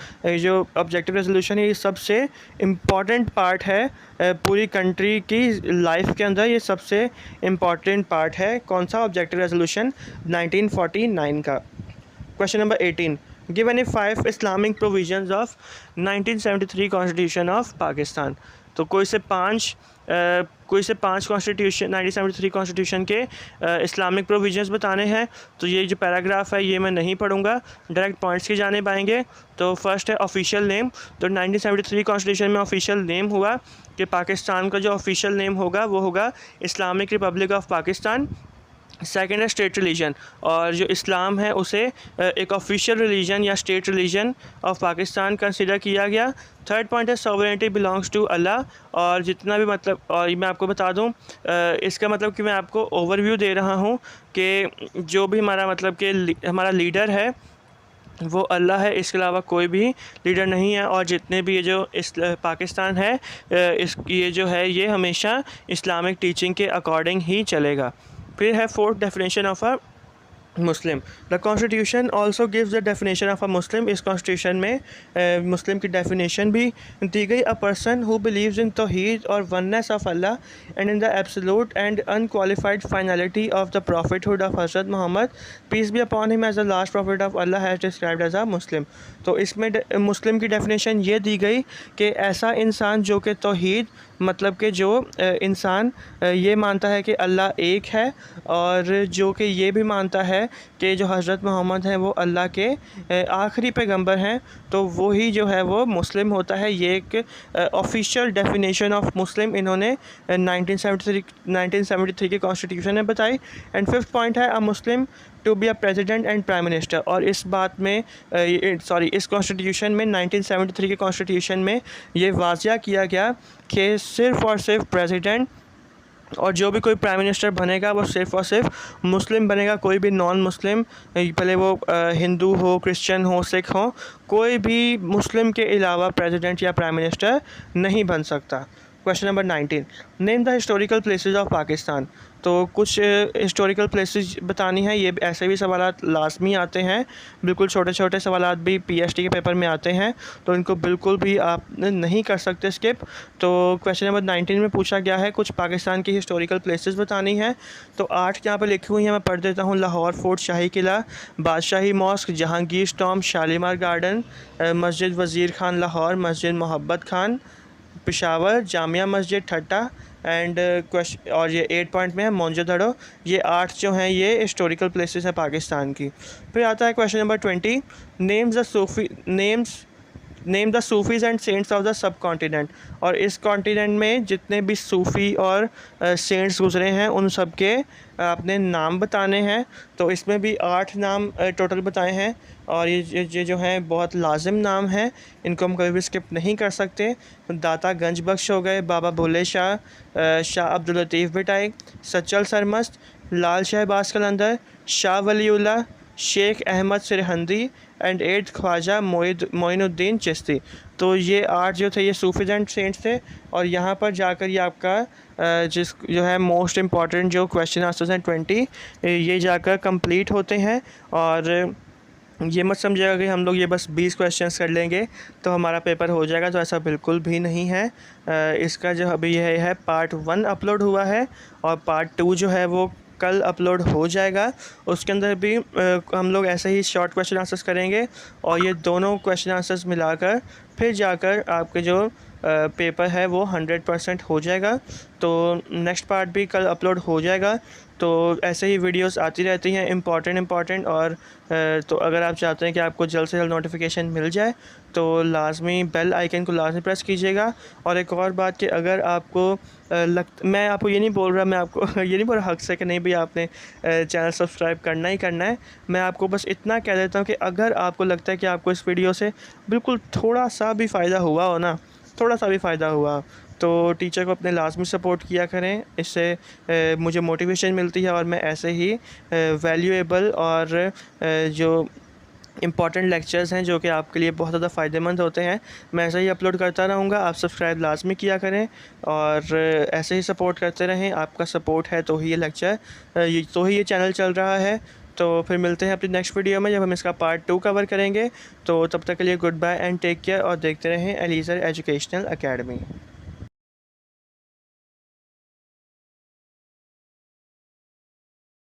objective resolution है ये सबसे इम्पॉर्टेंट पार्ट है पूरी कंट्री की लाइफ के अंदर, ये सबसे इम्पॉर्टेंट पार्ट है। कौन सा ऑब्जेक्टिव रेजोल्यूशन? 1949 का। Question number 18, given if 5 Islamic provisions of 1973 Constitution of Pakistan। तो कोई से पाँच कॉन्स्टिट्यूशन 1973 कॉन्स्टिट्यूशन के इस्लामिक प्रोविजंस बताने हैं। तो ये जो पैराग्राफ है ये मैं नहीं पढ़ूंगा, डायरेक्ट पॉइंट्स की जानिब आएंगे। तो फर्स्ट है ऑफिशियल नेम। तो 1973 कॉन्स्टिट्यूशन में ऑफिशियल नेम हुआ कि पाकिस्तान का जो ऑफिशियल नेम होगा वो होगा Islamic Republic of Pakistan. Second है स्टेट रिलीजन, और जो इस्लाम है उसे एक ऑफिशियल रिलीजन या state religion of Pakistan consider किया गया। थर्ड पॉइंट है सॉवरेनिटी बिलोंग्स टू अल्लाह, और जितना भी मतलब, और मैं आपको बता दूं इसका मतलब कि मैं आपको ओवरव्यू दे रहा हूं कि जो भी हमारा मतलब कि हमारा लीडर है वो अल्लाह है, इसके अलावा कोई भी लीडर नहीं है। और जितने भी ये जो पाकिस्तान है ये जो है ये हमेशा इस्लामिक टीचिंग के अकॉर्डिंग ही चलेगा। फिर है fourth definition of a Muslim. The constitution also gives the definition of a Muslim. इस कॉन्स्टिट्यूशन में मुस्लिम की डेफिनेशन भी दी गई। A person who believes in तौहीद और oneness of Allah and in the absolute and unqualified finality of the prophethood of Hazrat Mohammad peace be upon him as the last prophet of Allah has described as a मुस्लिम। तो इसमें मुस्लिम की definition ये दी गई कि ऐसा इंसान जो कि तौहीद मतलब कि जो इंसान ये मानता है कि अल्लाह एक है, और जो कि ये भी मानता है कि जो हज़रत मोहम्मद हैं वो अल्लाह के आखिरी पैगंबर हैं, तो वो ही जो है वो मुस्लिम होता है। ये एक ऑफिशियल डेफिनेशन ऑफ मुस्लिम इन्होंने 1973 के कॉन्स्टिट्यूशन में बताई। एंड फिफ्थ पॉइंट है a Muslim to be a president and prime minister. और इस बात में इस कॉन्स्टिट्यूशन में 1973 के कॉन्स्टिट्यूशन में ये वाज़िया किया गया कि सिर्फ़ और सिर्फ प्रेसिडेंट और जो भी कोई प्राइम मिनिस्टर बनेगा वो सिर्फ़ और सिर्फ मुस्लिम बनेगा, कोई भी नॉन मुस्लिम, भले वो हिंदू हो, क्रिश्चियन हो, सिख हो, कोई भी मुस्लिम के अलावा प्रेसिडेंट या प्राइम मिनिस्टर नहीं बन सकता। Question number 19, name the historical places of Pakistan. तो कुछ हिस्टोरिकल प्लेसेस बतानी है। ये ऐसे भी सवालात लाजमी आते हैं, बिल्कुल छोटे छोटे सवालात भी पीएचडी के पेपर में आते हैं, तो इनको बिल्कुल भी आप नहीं कर सकते स्किप। तो क्वेश्चन नंबर 19 में पूछा गया है कुछ पाकिस्तान की हिस्टोरिकल प्लेसेस बतानी है। तो 8 यहाँ पर लिखी हुई हैं, मैं पढ़ देता हूँ। Lahore fort, Shahi Qila, Badshahi mosque, Jahangir tomb, Shalimar garden, Masjid Wazir Khan Lahore, मस्जिद मोहब्बत खान पेशावर, जामिया मस्जिद ठट्टा एंड क्वेश्चन, और ये 8 पॉइंट में है मोहनजोदड़ो। ये 8 जो हैं ये हिस्टोरिकल प्लेसेस हैं पाकिस्तान की। फिर आता है question number 20, name the Sufis and saints of the subcontinent. और इस कॉन्टिनेंट में जितने भी सूफ़ी और सेंट्स गुजरे हैं उन सब के अपने नाम बताने हैं। तो इसमें भी 8 नाम टोटल बताए हैं, और ये जो हैं बहुत लाजिम नाम हैं, इनको हम कभी भी स्किप नहीं कर सकते। दाता गंज बख्श हो गए, बाबा भोले शाह, शाह अब्दुल लतीफ़ बिटाई, सच्चल सरमस्त, लाल शहबाज कलंदर, शाह वलीउल्लाह, शेख अहमद सिरहंदी एंड 8 ख्वाजा मोइनुद्दीन चिश्ती। तो ये 8 जो थे ये सूफीज़ एंड सेंट्स थे। और यहाँ पर जाकर ये आपका जिस जो है मोस्ट इम्पॉर्टेंट जो क्वेश्चन आंसर्स हैं 20 ये जाकर कंप्लीट होते हैं। और ये मत समझिएगा कि हम लोग ये बस 20 क्वेश्चंस कर लेंगे तो हमारा पेपर हो जाएगा, तो ऐसा बिल्कुल भी नहीं है। इसका जो अभी यह है पार्ट 1 अपलोड हुआ है, और पार्ट 2 जो है वो कल अपलोड हो जाएगा। उसके अंदर भी हम लोग ऐसे ही शॉर्ट क्वेश्चन आंसर्स करेंगे, और ये दोनों क्वेश्चन आंसर्स मिलाकर फिर जाकर आपके जो पेपर है वो 100% हो जाएगा। तो नेक्स्ट पार्ट भी कल अपलोड हो जाएगा। तो ऐसे ही वीडियोस आती रहती हैं इम्पॉर्टेंट। और तो अगर आप चाहते हैं कि आपको जल्द से जल्द नोटिफिकेशन मिल जाए तो लाजमी बेल आइकन को लाजमी प्रेस कीजिएगा। और एक और बात कि अगर आपको मैं आपको ये नहीं बोल रहा, मैं आपको ये नहीं बोल रहा हक से कि नहीं भैया आपने चैनल सब्सक्राइब करना ही करना है। मैं आपको बस इतना कह देता हूँ कि अगर आपको लगता है कि आपको इस वीडियो से बिल्कुल थोड़ा सा भी फ़ायदा हुआ हो ना, थोड़ा सा भी फ़ायदा हुआ, तो टीचर को अपने लाजमी सपोर्ट किया करें। इससे मुझे मोटिवेशन मिलती है, और मैं ऐसे ही वैल्यूएबल और जो इम्पॉर्टेंट लेक्चर्स हैं जो कि आपके लिए बहुत ज़्यादा फ़ायदेमंद होते हैं, मैं ऐसे ही अपलोड करता रहूँगा। आप सब्सक्राइब लाजमी किया करें और ऐसे ही सपोर्ट करते रहें। आपका सपोर्ट है तो ही ये लेक्चर तो ही ये चैनल चल रहा है। तो फिर मिलते हैं अपनी नेक्स्ट वीडियो में जब हम इसका पार्ट 2 कवर करेंगे। तो तब तक के लिए goodbye and take care, और देखते रहें एलीज़र एजुकेशनल अकेडमी।